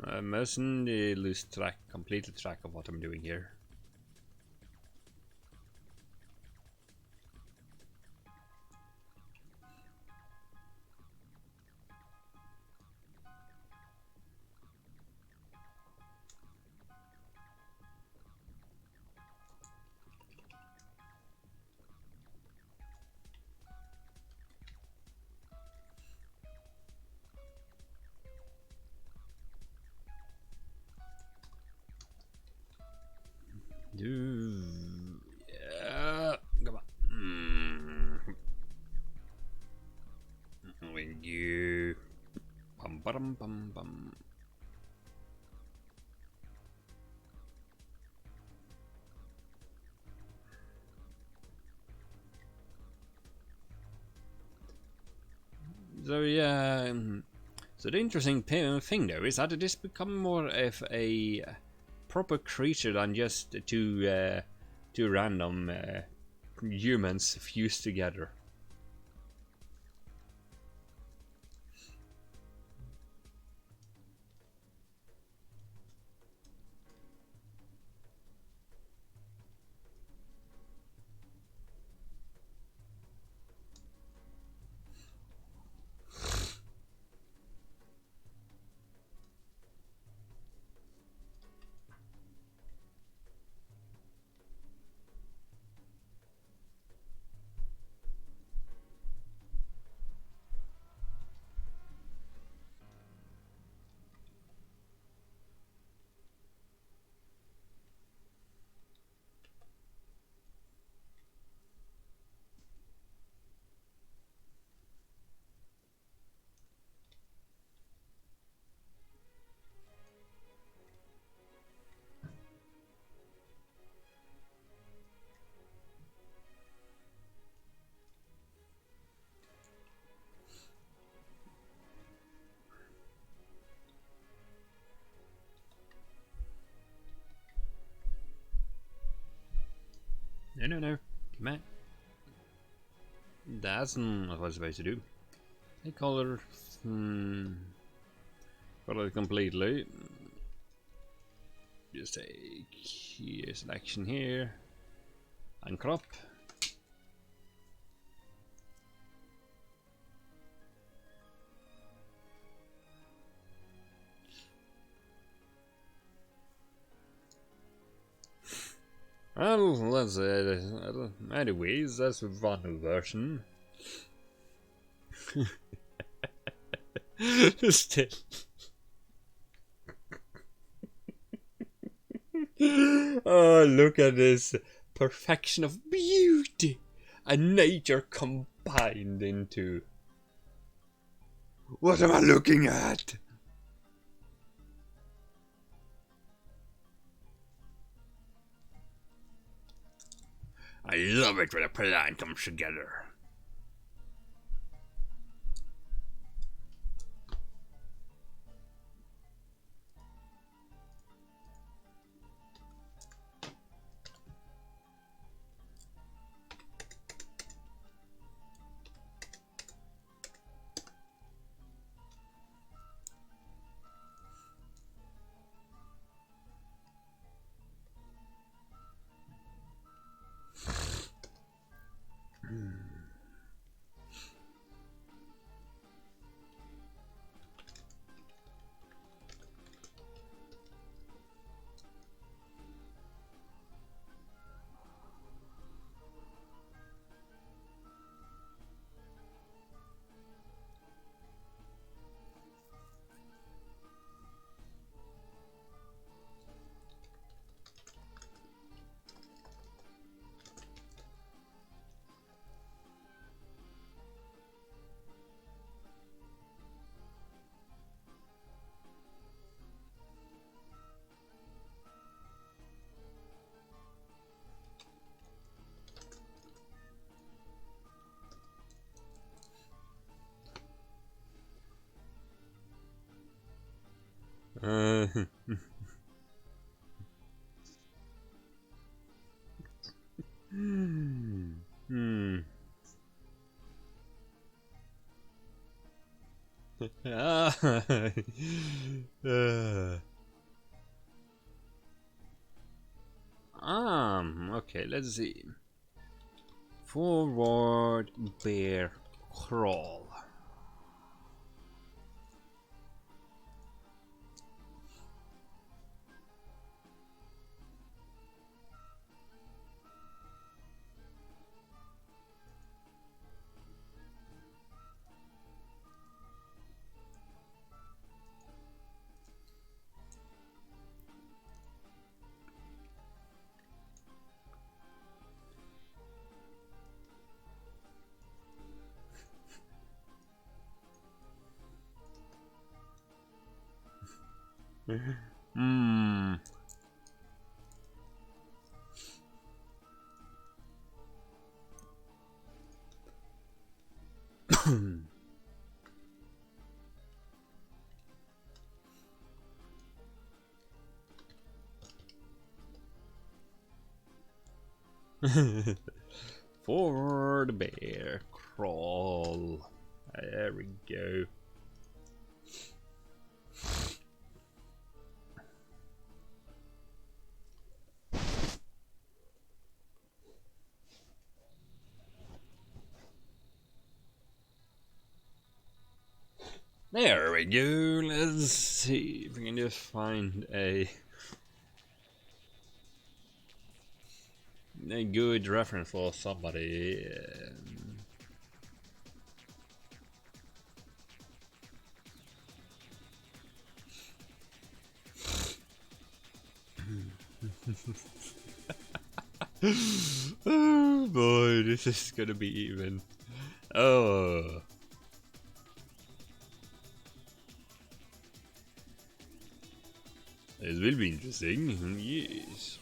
I mustn't lose completely track of what I'm doing here. Yeah, come on. When you bum bum bum bum. So yeah, so the interesting thing though is that it has become more of a proper creature than just two random humans fused together. No, no, no. Come on. That's not what I was supposed to do. Take color. Color completely. Just take selection here. And crop. Well, that's anyways, that's one version. Still. Oh, look at this perfection of beauty and nature combined into. What am I looking at? I love it when a plan comes together. Okay, let's see. Forward bear crawl. Forward bear crawl. There we go. There we go. Let's see if we can just find a good reference for somebody. Oh boy, this is gonna be even. Oh. This will be interesting, yes.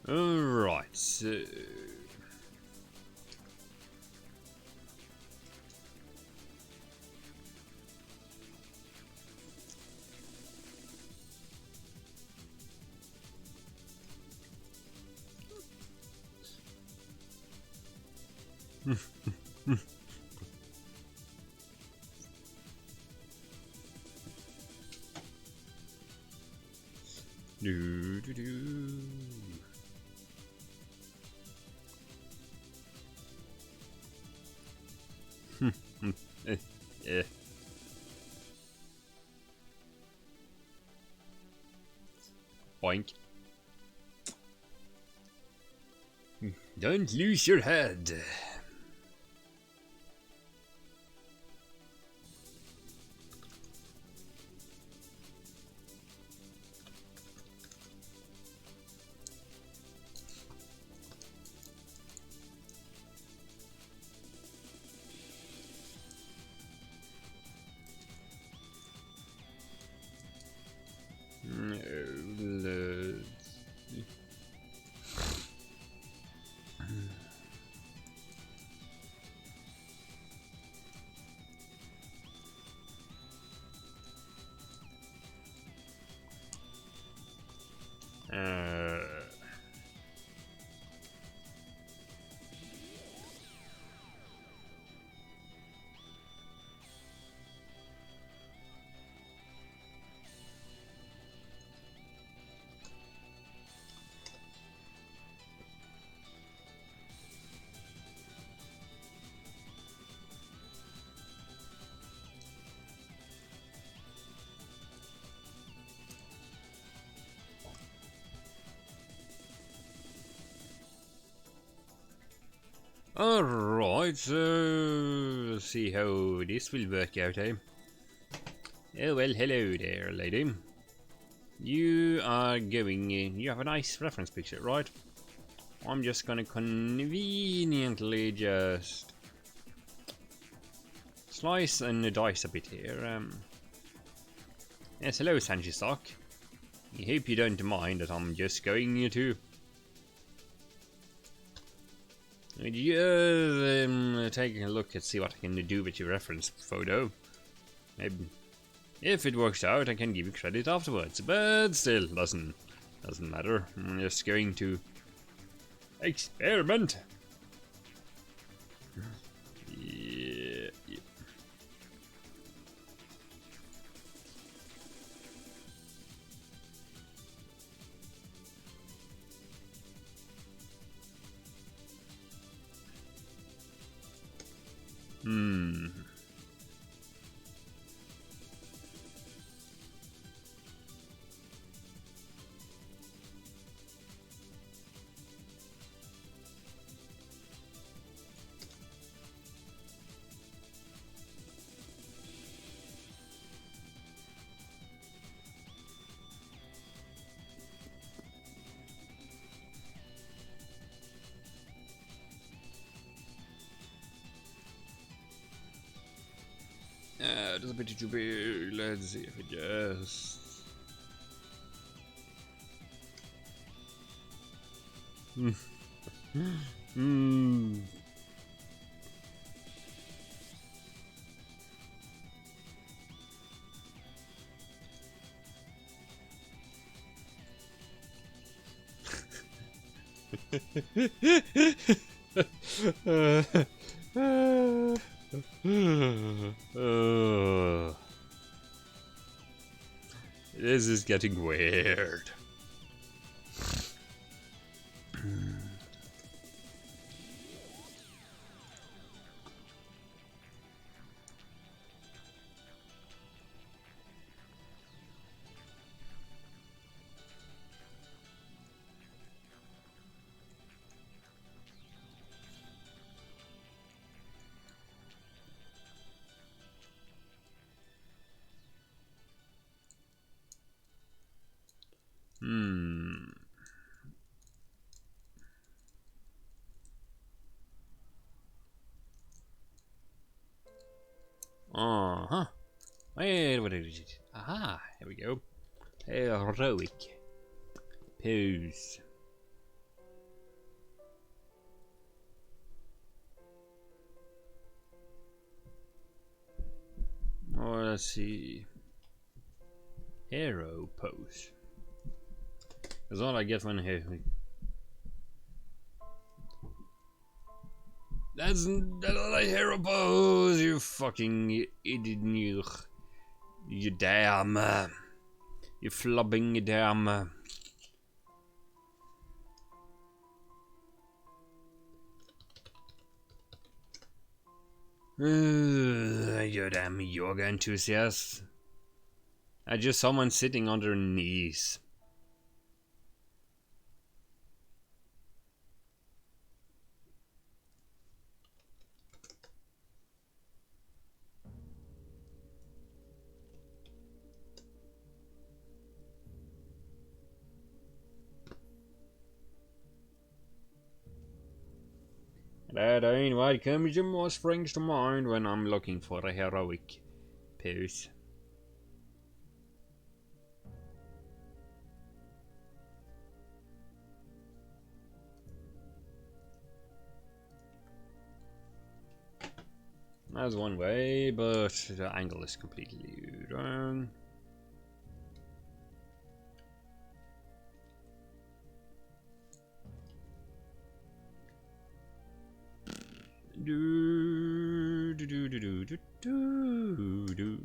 Alright, So... do do do. Yeah. Boink. Don't lose your head. Alright, so let's see how this will work out, eh? Oh well, hello there, lady. You are going, you have a nice reference picture, right? I'm just gonna conveniently just slice and dice a bit here. Yes, hello, Sanji Stock. I hope you don't mind that I'm just going to taking a look and see what I can do with your reference photo. Maybe if it works out, I can give you credit afterwards. But still, doesn't matter. I'm just going to experiment. Yeah. There's a bit too big. Let's see if it just. This is getting weird. Uh-huh. Wait, what is it? Aha, here we go. Heroic pose. let's see. Hero pose. That's all I get when I hear. That's not a hero pose, you fucking idiot. You damn. You flubbing damn. You damn yoga enthusiast. I just someone sitting on their knees. That ain't what comes to most springs to mind when I'm looking for a heroic pose. That's one way, but the angle is completely wrong. Do do do do do do do do.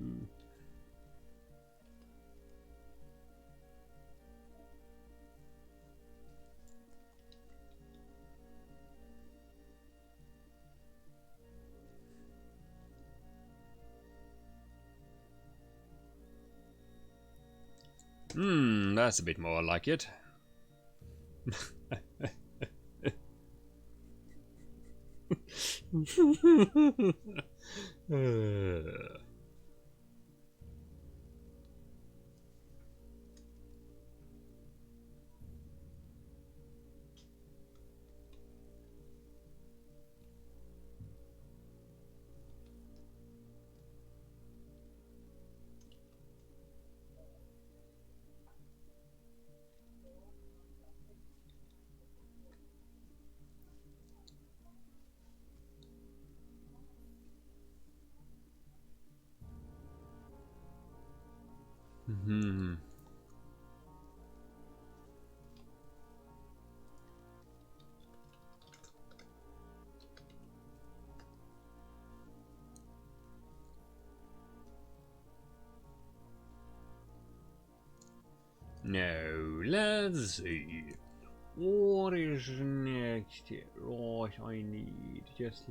That's a bit more like it. Now, let's see. What is next here? Right, I need just...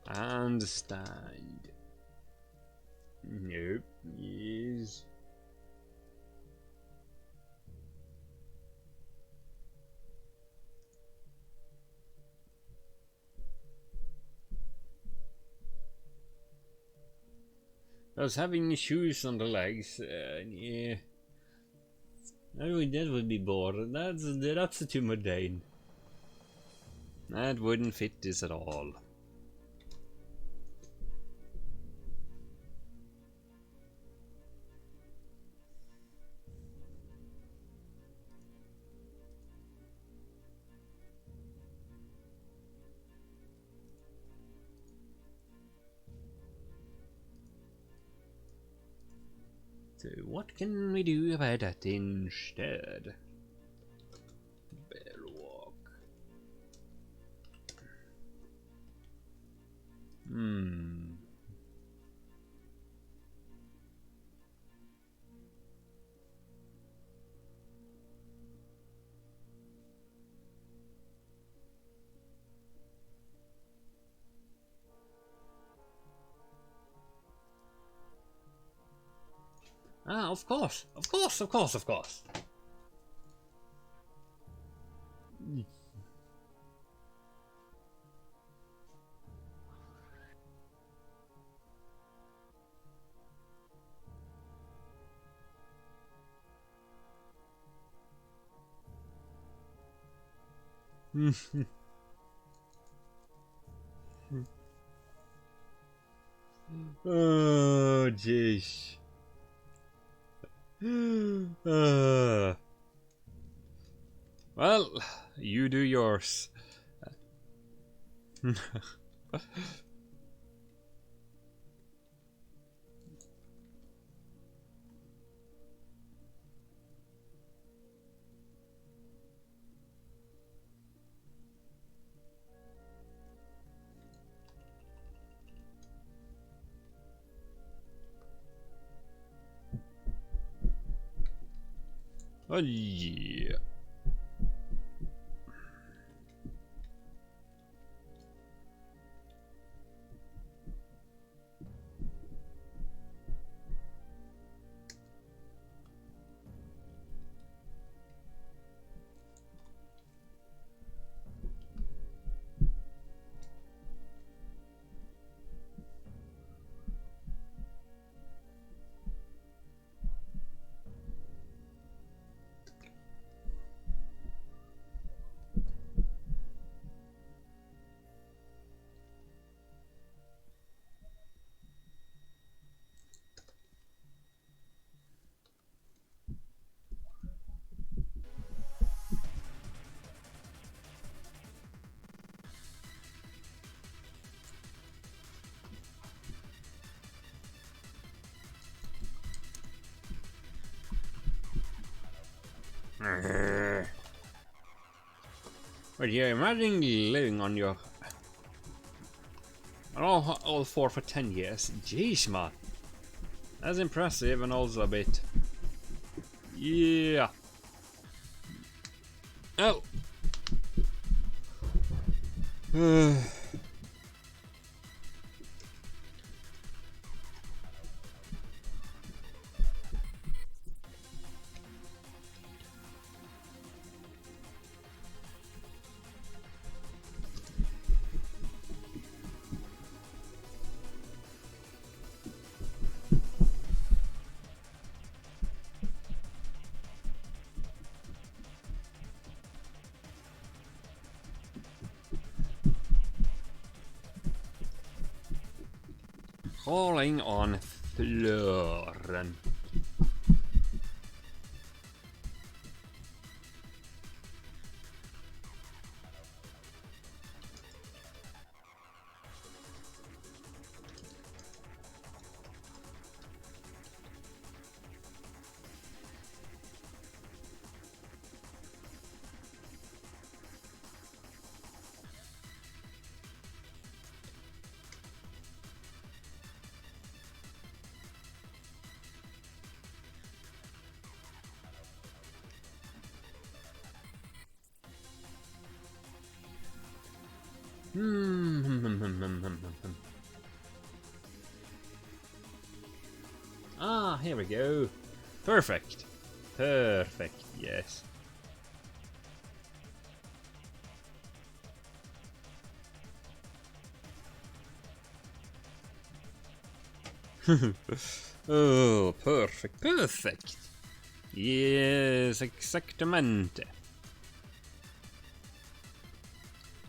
I understand. Nope. Yes. I was having shoes on the legs. Yeah. That would be boring. That's too mundane. That wouldn't fit this at all. So what can we do about that instead? Bear walk. Ah, of course. Oh, jeez. Well, you do yours. Oh yeah. But yeah, imagine living on your all four for 10 years. Jeez, man. That's impressive and also a bit. Yeah. Oh. Calling on Floren. Ah, here we go. Perfect. Perfect, yes. Oh, perfect, perfect. Yes, exactamente.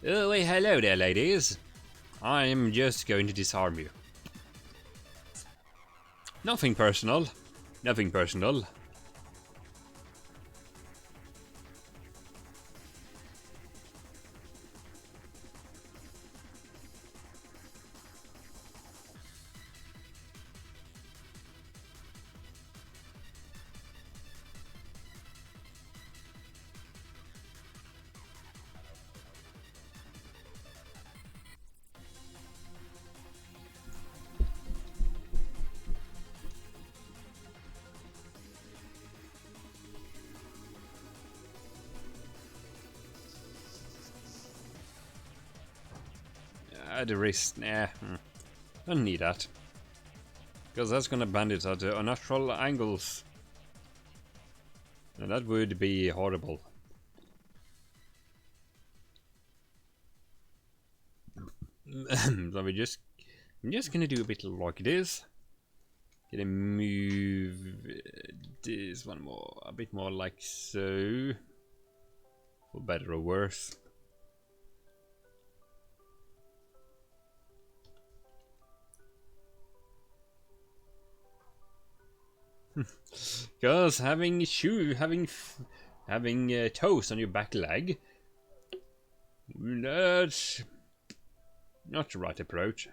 Oh, wait, hello there, ladies. I'm just going to disarm you. Nothing personal. Nothing personal. The wrist, nah. Don't need that. Because that's gonna bend it at unnatural angles. And that would be horrible. So I'm just gonna do a bit like this. Gonna move this one more, a bit more like so. For better or worse. Because having toes on your back leg, that's not the right approach.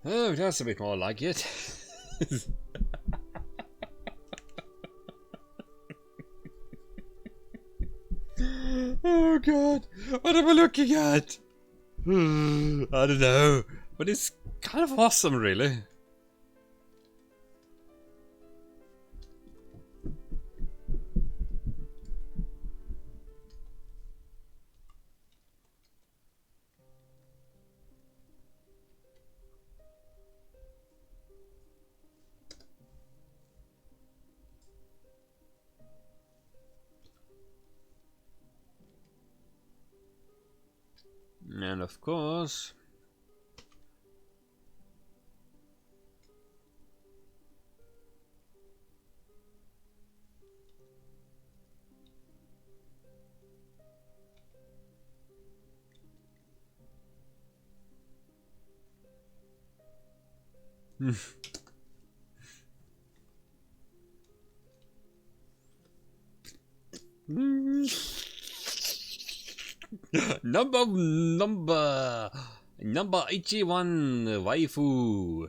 Oh, that's a bit more like it. Oh god, what am I looking at? I don't know, but it's kind of awesome, really. And of course, number 81 waifu.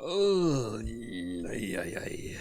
Oh, ay, ay, ay.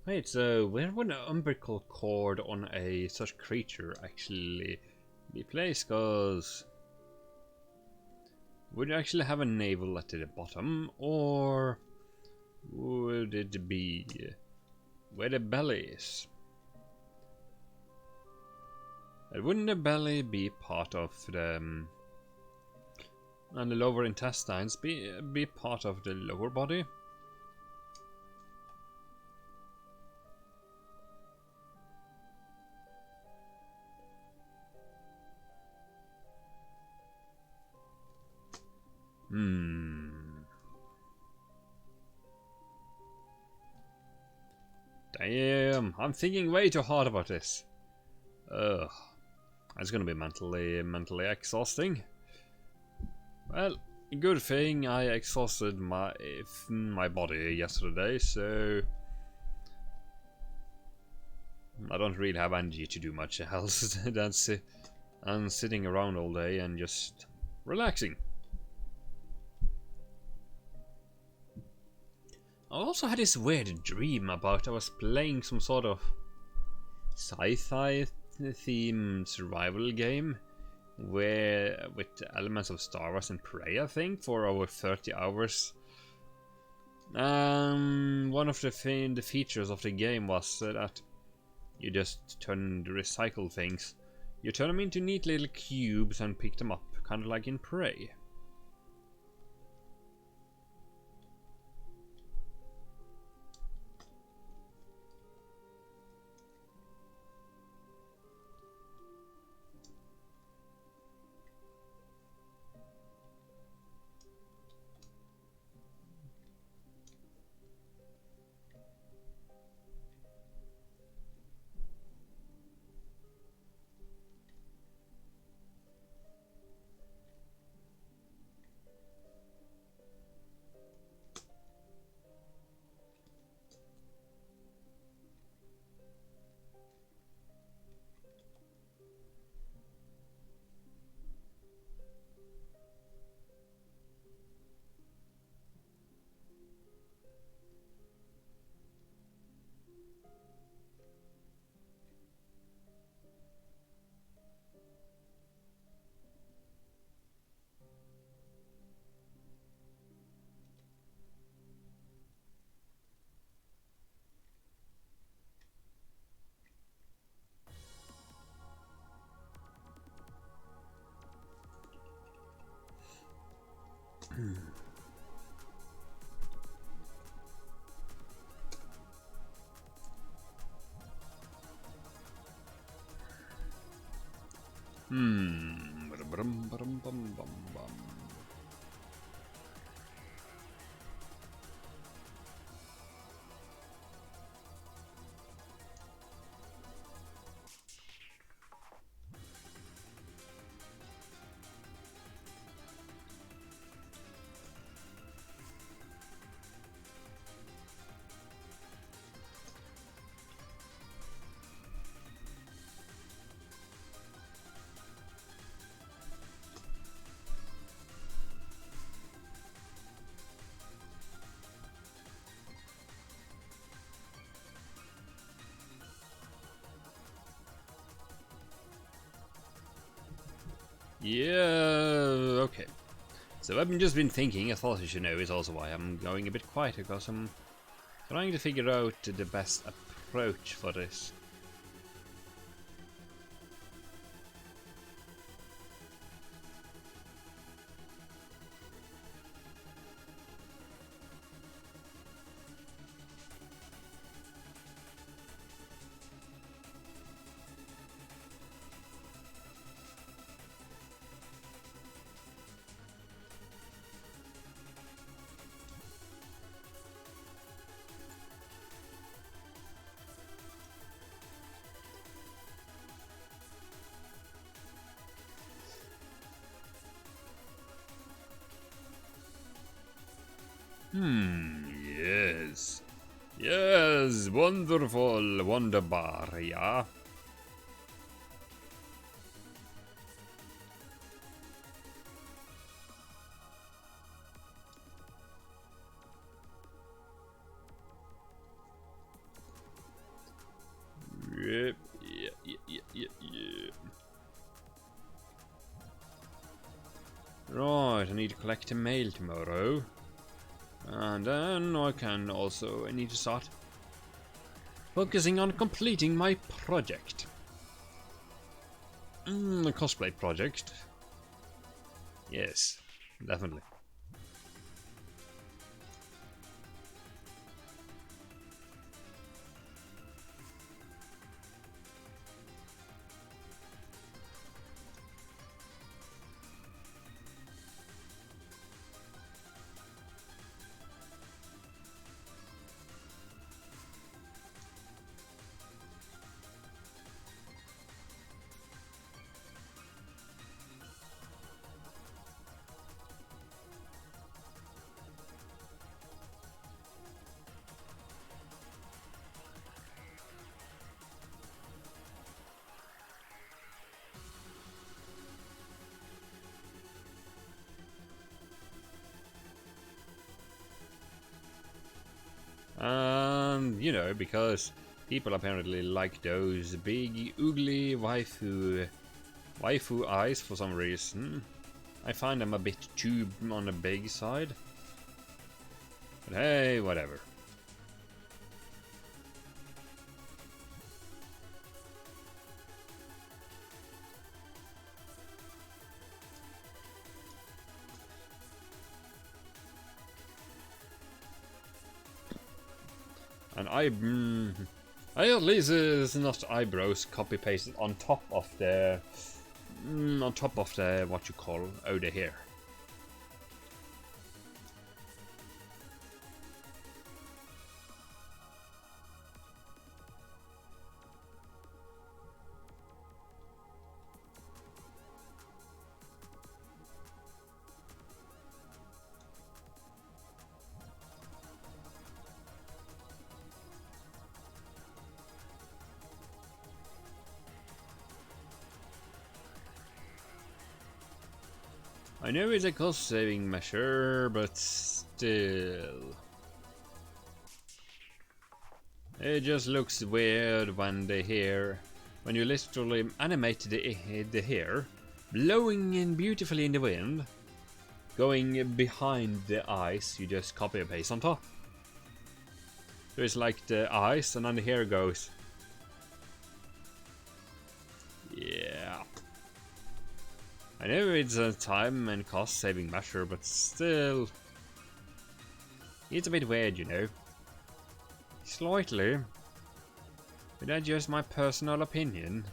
Wait, so where would an umbilical cord on a such creature actually be placed? Cause would you actually have a navel at the bottom, or would it be where the belly is? And wouldn't the belly be part of the and the lower intestines be part of the lower body? Damn, I'm thinking way too hard about this. Ugh, it's gonna be mentally exhausting. Well, good thing I exhausted my body yesterday, so I don't really have energy to do much else than sitting around all day and just relaxing. I also had this weird dream about I was playing some sort of sci-fi themed survival game where with elements of Star Wars and Prey, I think, for over 30 hours. One of the features of the game was that you just recycle things. You turn them into neat little cubes and pick them up, kind of like in Prey. Ba-dum-bum-bum-bum-bum. Yeah, okay. So I've just been thinking, I thought you should know is also why I'm going a bit quiet, because I'm trying to figure out the best approach for this. Yes. Yes, wonderful, wunderbar, yeah. Yep, yeah. Right, I need to collect a mail tomorrow. And then I need to start focusing on completing my project. A cosplay project. Yes, definitely. and you know, because people apparently like those big, oogly waifu eyes for some reason. I find them a bit too on the big side. But hey, whatever. And at least it's not eyebrows copy pasted on top of the what you call outer hair. I know it's a cost-saving measure, but still. It just looks weird when when you literally animate the hair, blowing in beautifully in the wind, going behind the eyes, you just copy and paste on top. So it's like the eyes and then the hair goes. Yeah. I know it's a time and cost saving measure, but still. It's a bit weird, you know. Slightly. But that's just my personal opinion.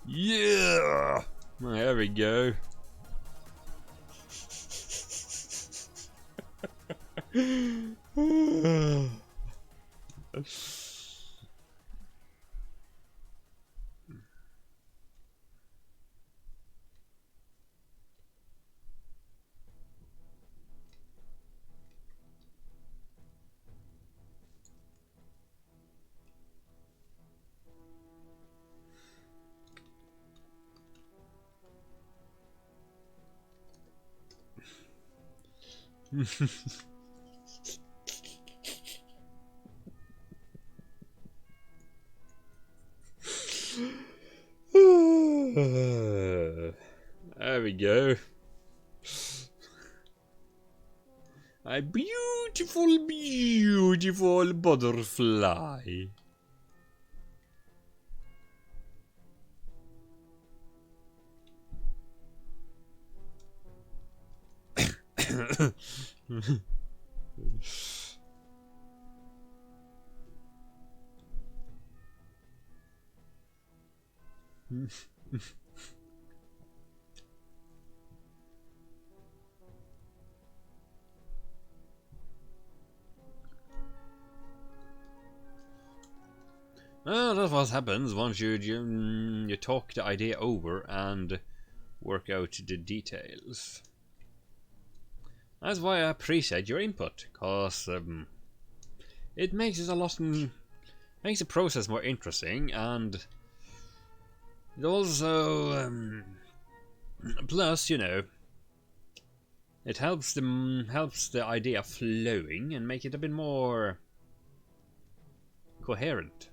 Yeah! There we go. There we go. A beautiful, beautiful butterfly. Well, that's what happens once you talk the idea over and work out the details. That's why I appreciate your input, cause it makes it makes the process more interesting, and it also plus, you know, it helps the idea flowing and make it a bit more coherent.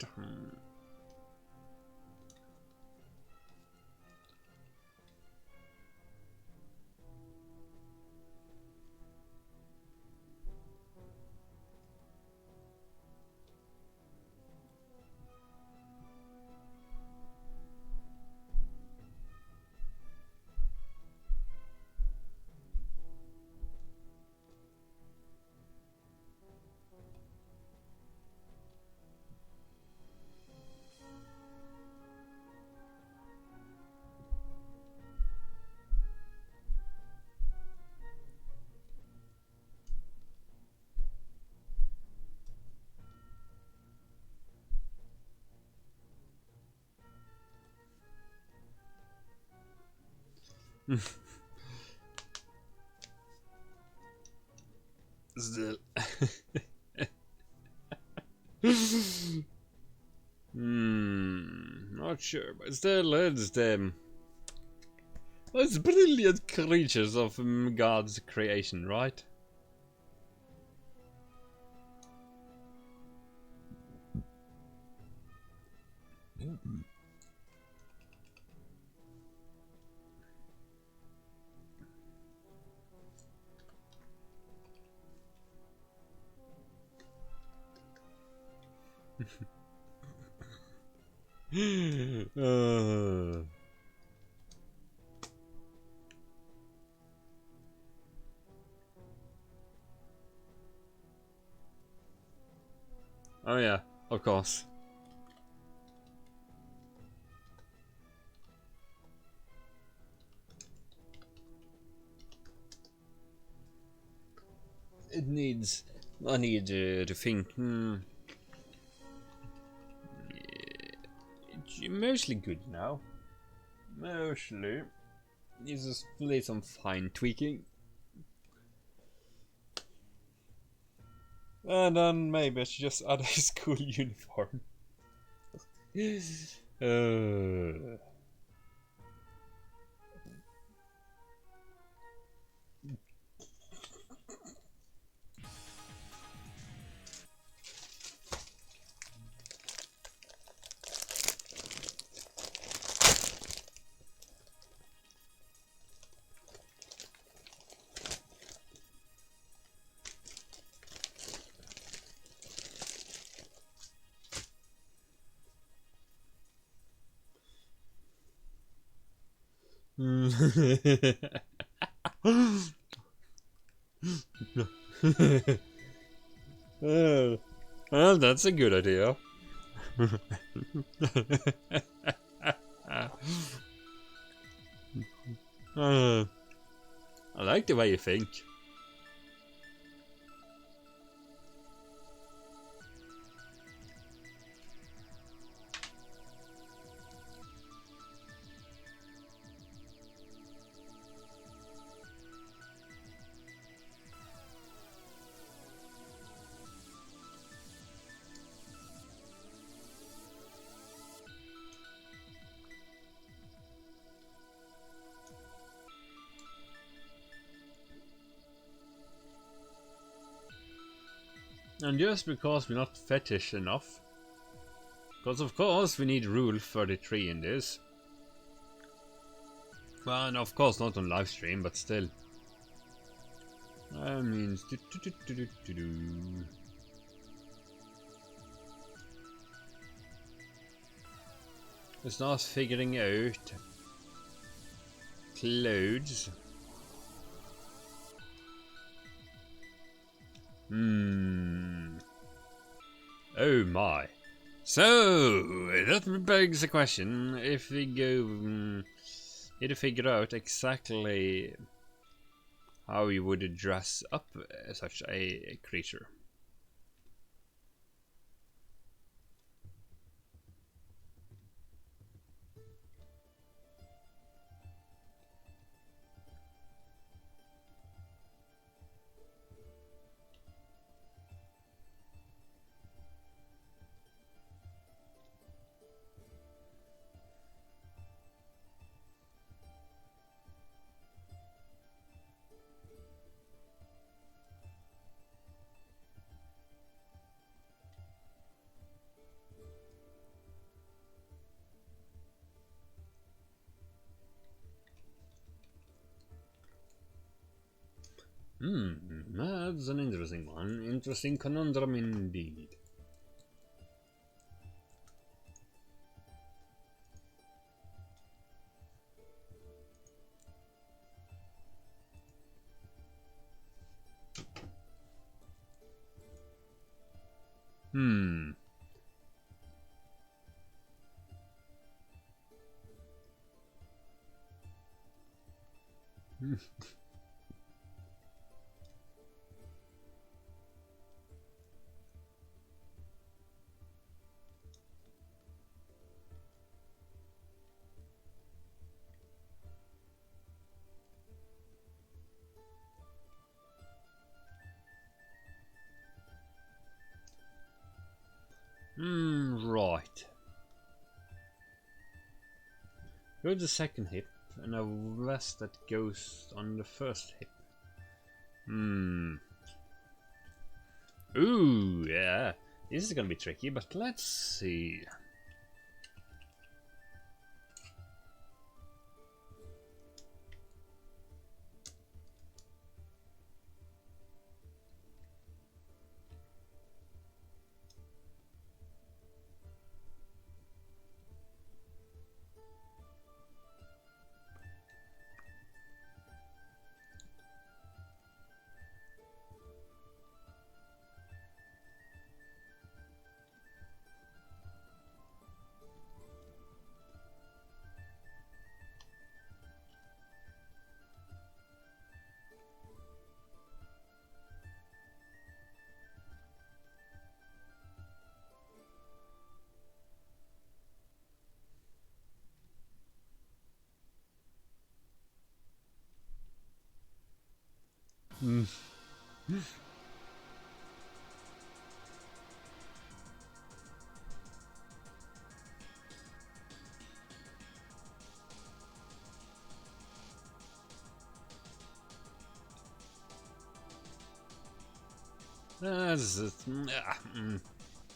right? Still. Not sure, but still, it's brilliant creatures of God's creation, right? uh. Oh yeah, of course. It needs. I need to think. It's mostly good now. Mostly. Needs to play some fine tweaking. And then maybe I should just add a school uniform. Well, that's a good idea. I like the way you think. And just because we're not fetish enough, because of course we need rule 33 in this. Well, and of course not on live stream, but still. That means it's not figuring out clothes. Oh my. So that begs the question: if we go, need to figure out exactly how you would dress up such a creature. That's an interesting one. Interesting conundrum indeed. Right. Go to the second hip and a vest that goes on the first hip. Ooh, yeah. This is gonna be tricky, but let's see.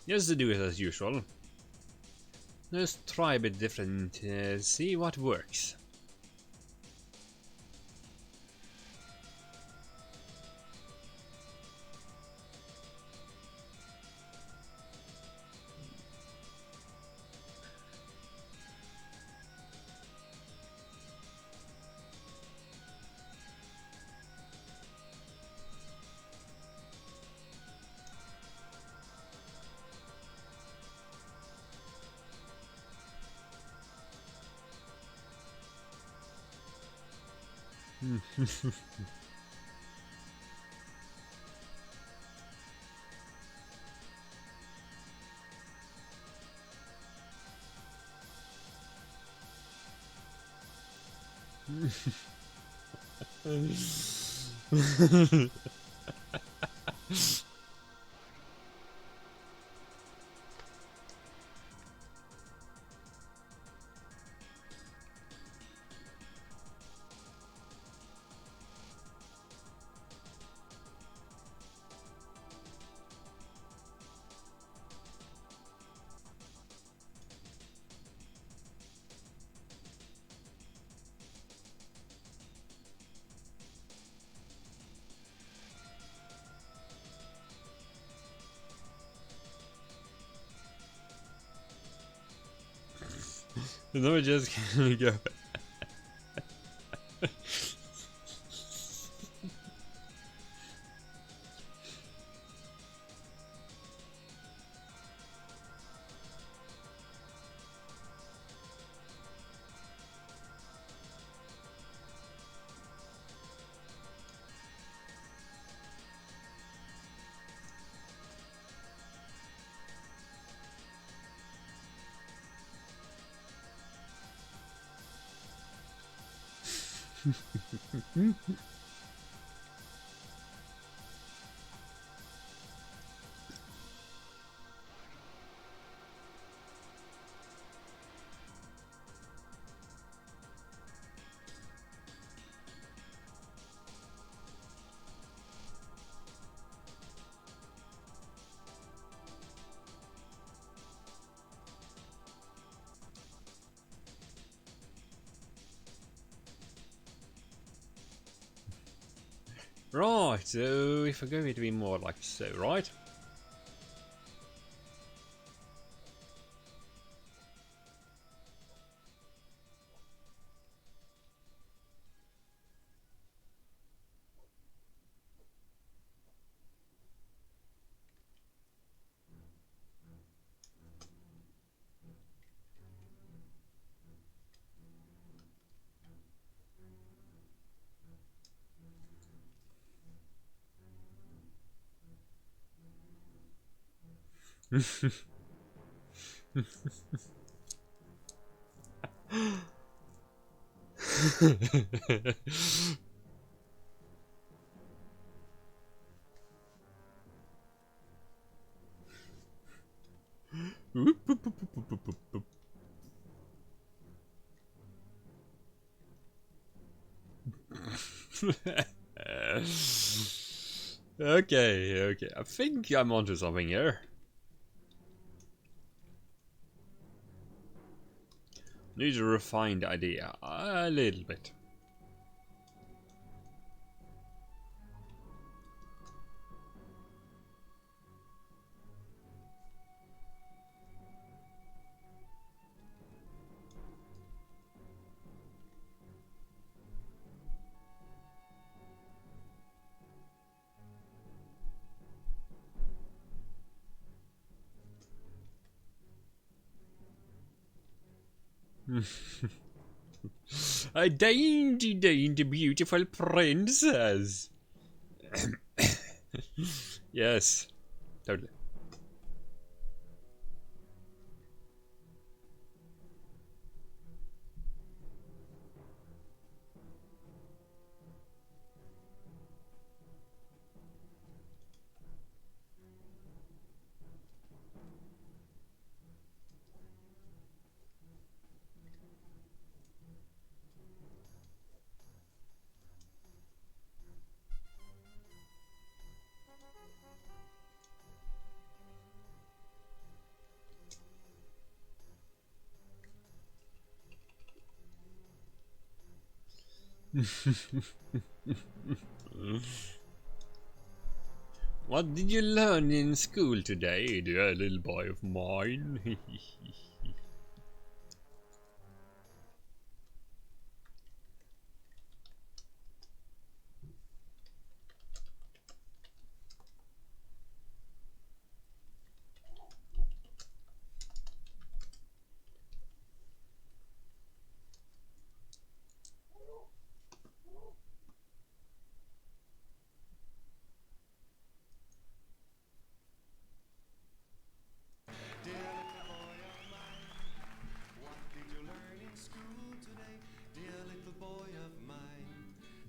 Just do it as usual. Let's try a bit different, see what works. No, we're just gonna go. Right, so if I go it to be more like so, right? Okay, I think I'm onto something here. Need to refine the idea a little bit. A dainty, dainty, beautiful princess. Yes, totally. What did you learn in school today, dear little boy of mine?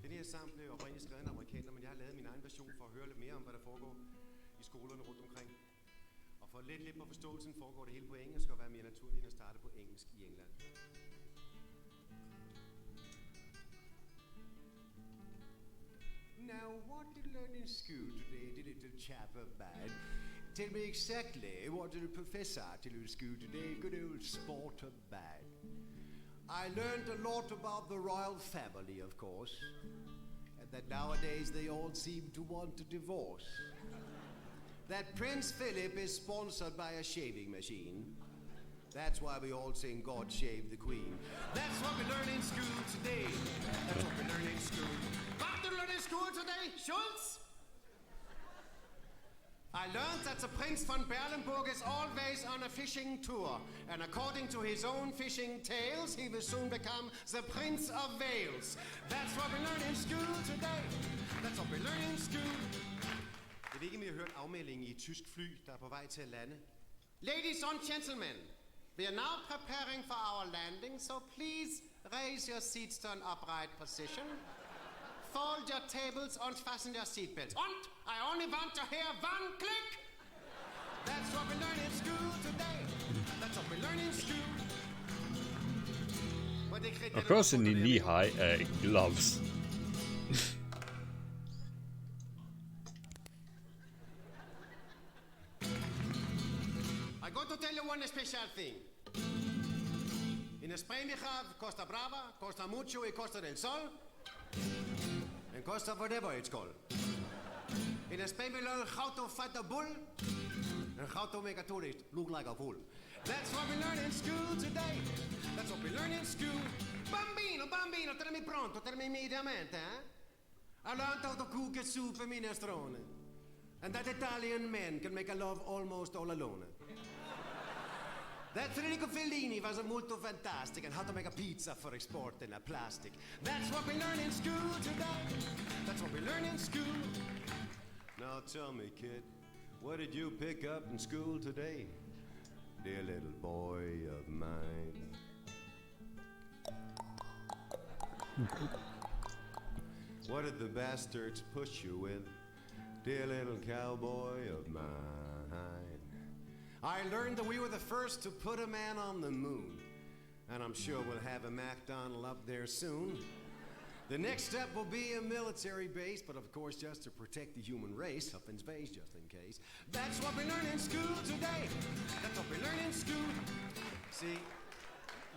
Den her sang blev oprindeligt skrevet af en amerikaner, men jeg har lavet min egen version for at høre lidt mere om, hvad der foregår i skolerne rundt omkring. Og for at lette lidt på forståelsen foregår det hele på engelsk, og være mere naturligt end at starte på engelsk i England. Now, what did you learn in school today, the little chap of mine? Tell me exactly what did the professor tell you in school today, good old sport of mine. I learned a lot about the royal family, of course, and that nowadays they all seem to want a divorce. That Prince Philip is sponsored by a shaving machine. That's why we all sing God Save the Queen. That's what we learn in school today. That's what we learn in school. What did you learn in school today, Schultz? I learned that the Prince von Berlenburg is always on a fishing tour, and according to his own fishing tales, he will soon become the Prince of Wales. That's what we learn in school today. That's what we learn in school. Jeg ved ikke, om I har hørt afmeldingen i et tysk fly, der er på vej til at lande. Ladies and gentlemen, we are now preparing for our landing, so please raise your seats to an upright position. Fold your tables and fasten your seatbelts. And I only want to hear one click. That's what we learn in school today. That's what we learn in school. Of course, in the knee-high gloves. I'm going to tell you one special thing. In Spain we have Costa Brava, Costa Mucho y Costa del Sol. And Costa whatever it's called. In a Spain we learn how to fight a bull and how to make a tourist look like a fool. That's what we learn in school today. That's what we learn in school. Bambino, bambino, tremi pronto, tremi immediatamente, eh? I learned how to cook a soup e minestrone. And that Italian man can make a love almost all alone. That Federico Fellini was a molto fantastic, and how to make a pizza for export in a plastic. That's what we learn in school today. That's what we learn in school. Now tell me, kid, what did you pick up in school today? Dear little boy of mine. What did the bastards push you with? Dear little cowboy of mine. I learned that we were the first to put a man on the moon. And I'm sure we'll have a McDonald up there soon. The next step will be a military base, but of course just to protect the human race up in space, just in case. That's what we learn in school today. That's what we learn in school. Se,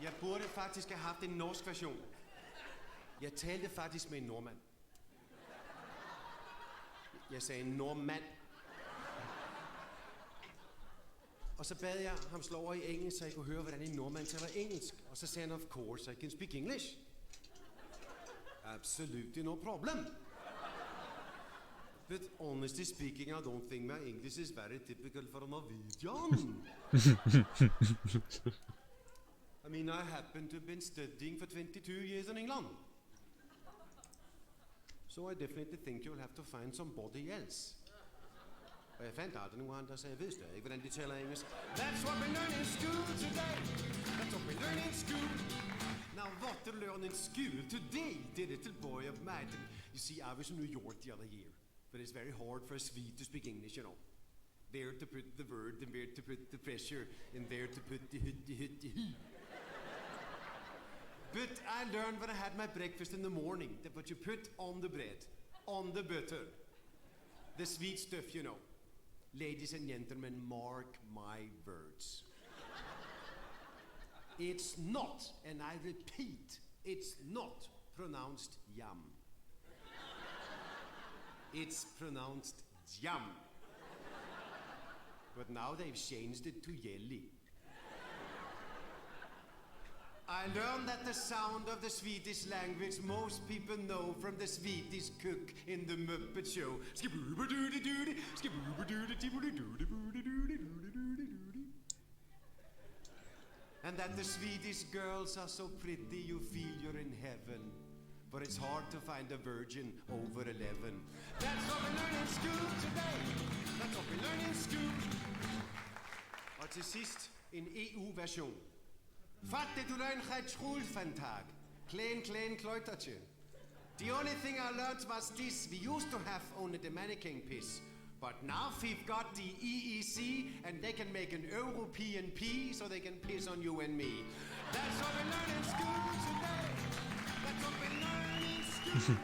jeg burde faktisk have haft en norsk version. Jeg talte faktisk med en nordmand. Jeg sagde en nordmand. Og så bad jeg ham slå over i engelsk, så jeg kunne høre, hvordan en nordmand taler engelsk. Og så sagde han, of course, I can speak English. Absolutely no problem. But honestly speaking, I don't think my English is very typical for a Norwegian. I mean, I happen to have been studying for 22 years in England. So I definitely think you'll have to find somebody else. Og jeg fandt aldrig nogen, der sagde, jeg ved stadig ikke, hvordan de taler engelsk. That's what we learn in school today. That's what we learn in school. Now what to learn in school today, dear little boy of mine. You see, I was in New York the other year, but it's very hard for a Swede to speak English, you know. There to put the word, and where to put the pressure, and there to put the he. But I learned when I had my breakfast in the morning that what you put on the bread, on the butter, the sweet stuff, you know. Ladies and gentlemen, mark my words. It's not, and I repeat, it's not pronounced yum. It's pronounced jam. But now they've changed it to jelly. I learned that the sound of the Swedish language most people know from the Swedish cook in the Muppet Show. Skibooba-doody-doody, skibooba-doody-doody-doody-doody-doody-doody-doody. And that the Swedish girls are so pretty you feel you're in heaven. But it's hard to find a virgin over 11. That's what we learn in school today. That's what we learn in school. Og til sidst en EU-version. Fatte du learn at Schulfantag. Klein kleutertje. The only thing I learned was this. We used to have only the mannequin piss. But now we've got the EEC and they can make an European pee so they can piss on you and me. That's what we learn in school today. That's what we learn in school.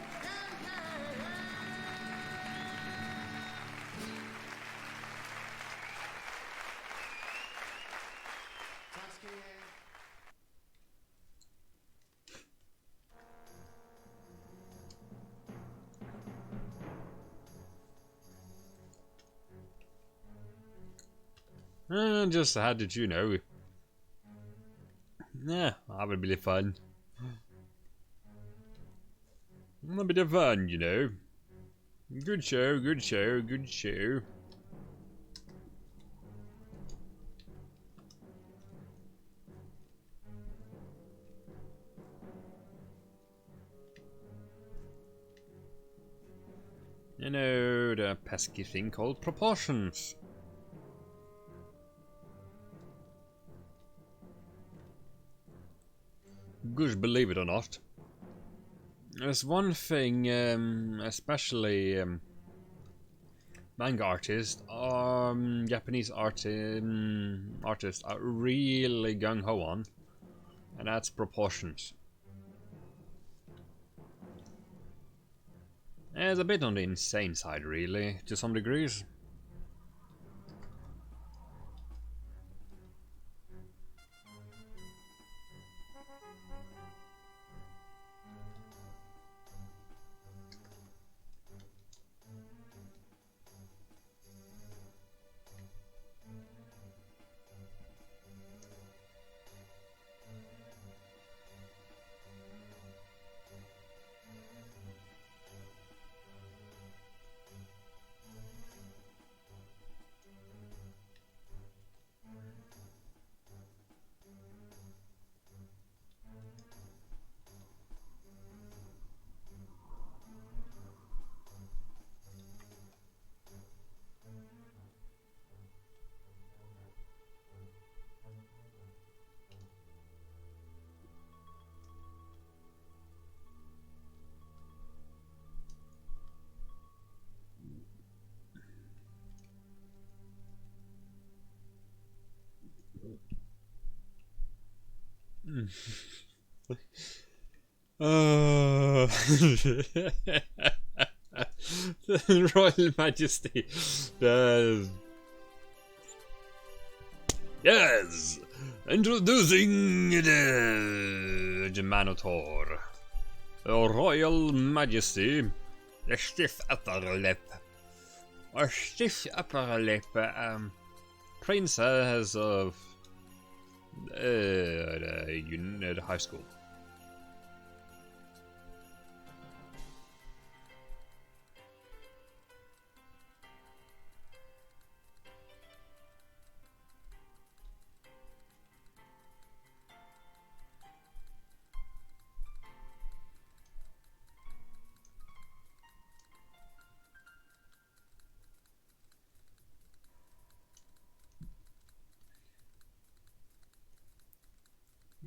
Tak skal I have. Just how did you know? Yeah, that would be fun. A bit of fun, you know. Good show, good show, good show. You know, the pesky thing called proportions. Gosh, believe it or not, there's one thing, especially manga artists, Japanese artists are really gung-ho on, and that's proportions. It's a bit on the insane side, really, to some degrees. Royal Majesty. Yes! Introducing the Manotaur. Royal Majesty. A stiff upper lip. A stiff upper lip. Princess of the high school.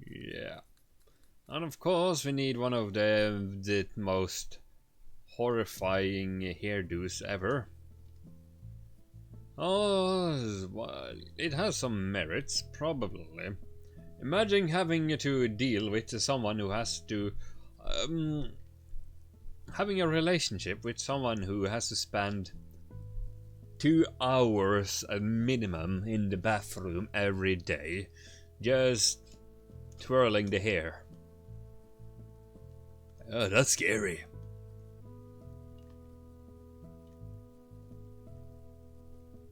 Yeah. And of course we need one of the most horrifying hairdos ever. Oh, well, it has some merits, probably. Imagine having to deal with someone who has to... having a relationship with someone who has to spend 2 hours a minimum in the bathroom every day, just twirling the hair. Oh, that's scary.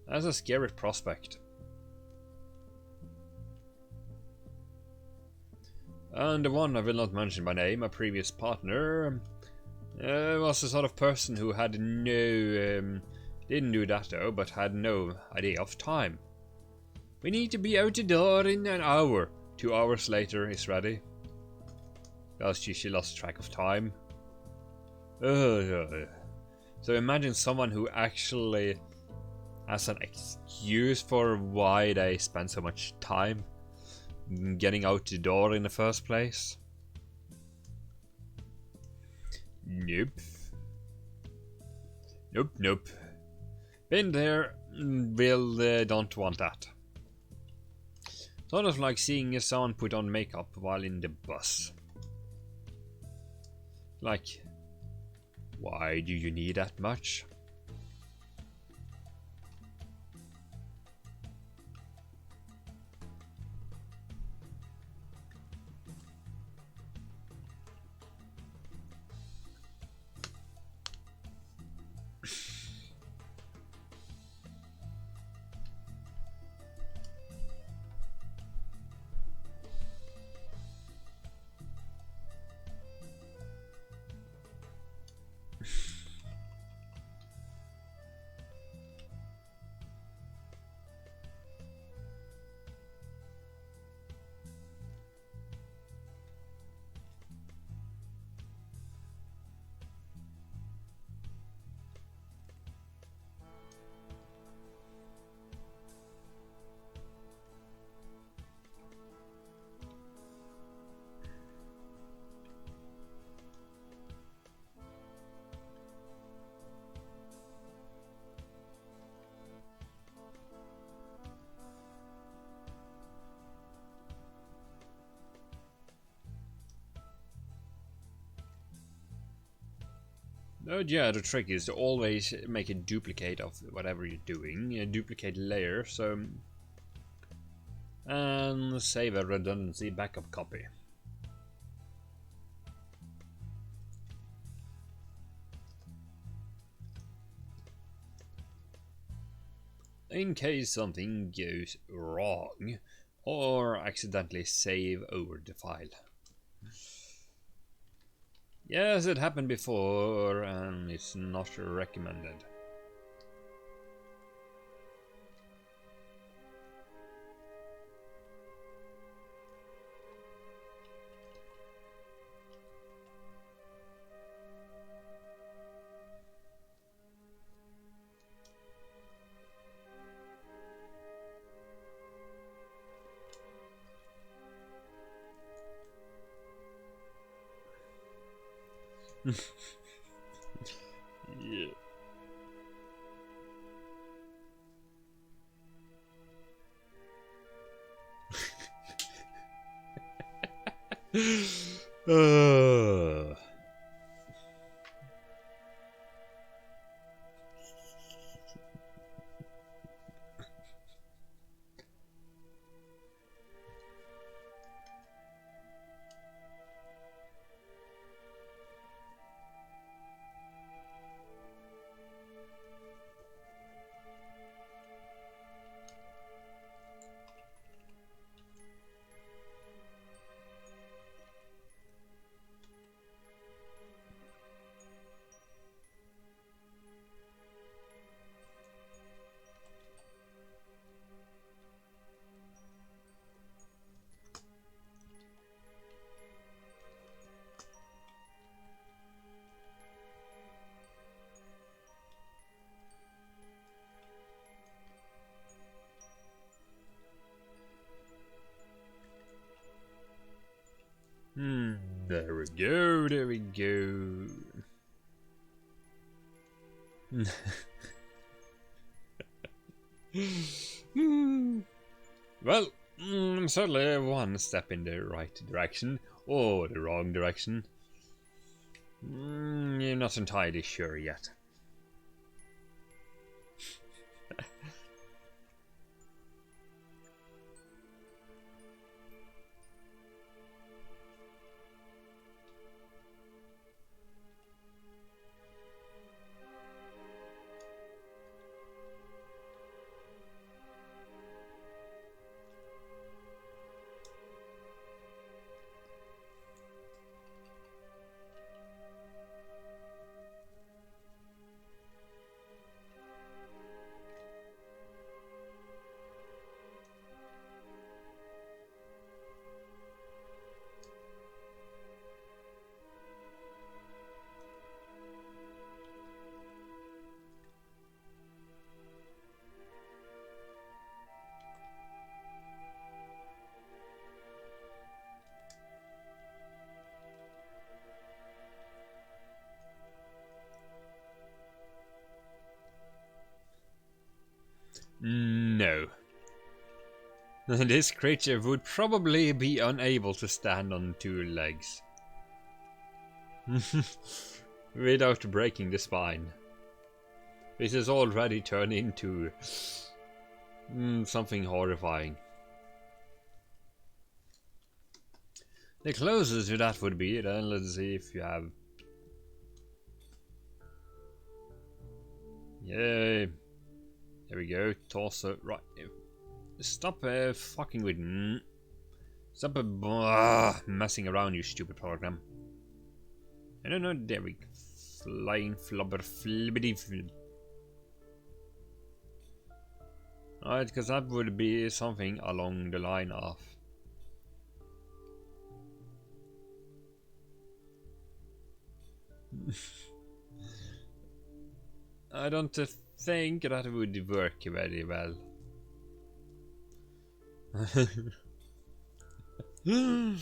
That's a scary prospect. And the one I will not mention by name, a previous partner, was the sort of person who had no... didn't do that though, but had no idea of time. We need to be out the door in an hour. 2 hours later is ready. Because she lost track of time. So imagine someone who actually has an excuse for why they spend so much time getting out the door in the first place. Nope. Nope. Been there, don't want that. Sort of like seeing someone put on makeup while in the bus. Like, why do you need that much? Yeah, the trick is to always make a duplicate of whatever you're doing, a duplicate layer, so and save a redundancy backup copy. In case something goes wrong, or accidentally save over the file. Yes, it happened before, and it's not recommended. Yeah. uh. There we go, there we go. Well, certainly one step in the right direction, or the wrong direction. You're not entirely sure yet. No. This creature would probably be unable to stand on two legs. Without breaking the spine. This has already turned into something horrifying. The closest to that would be, then let's see if you have... Yay. There we go, torso, right. Stop fucking with... Stop messing around, you stupid program. I don't know, there we go. Flying flubber flibbity flib. Alright, because that would be something along the line of... I don't think that would work very well. No.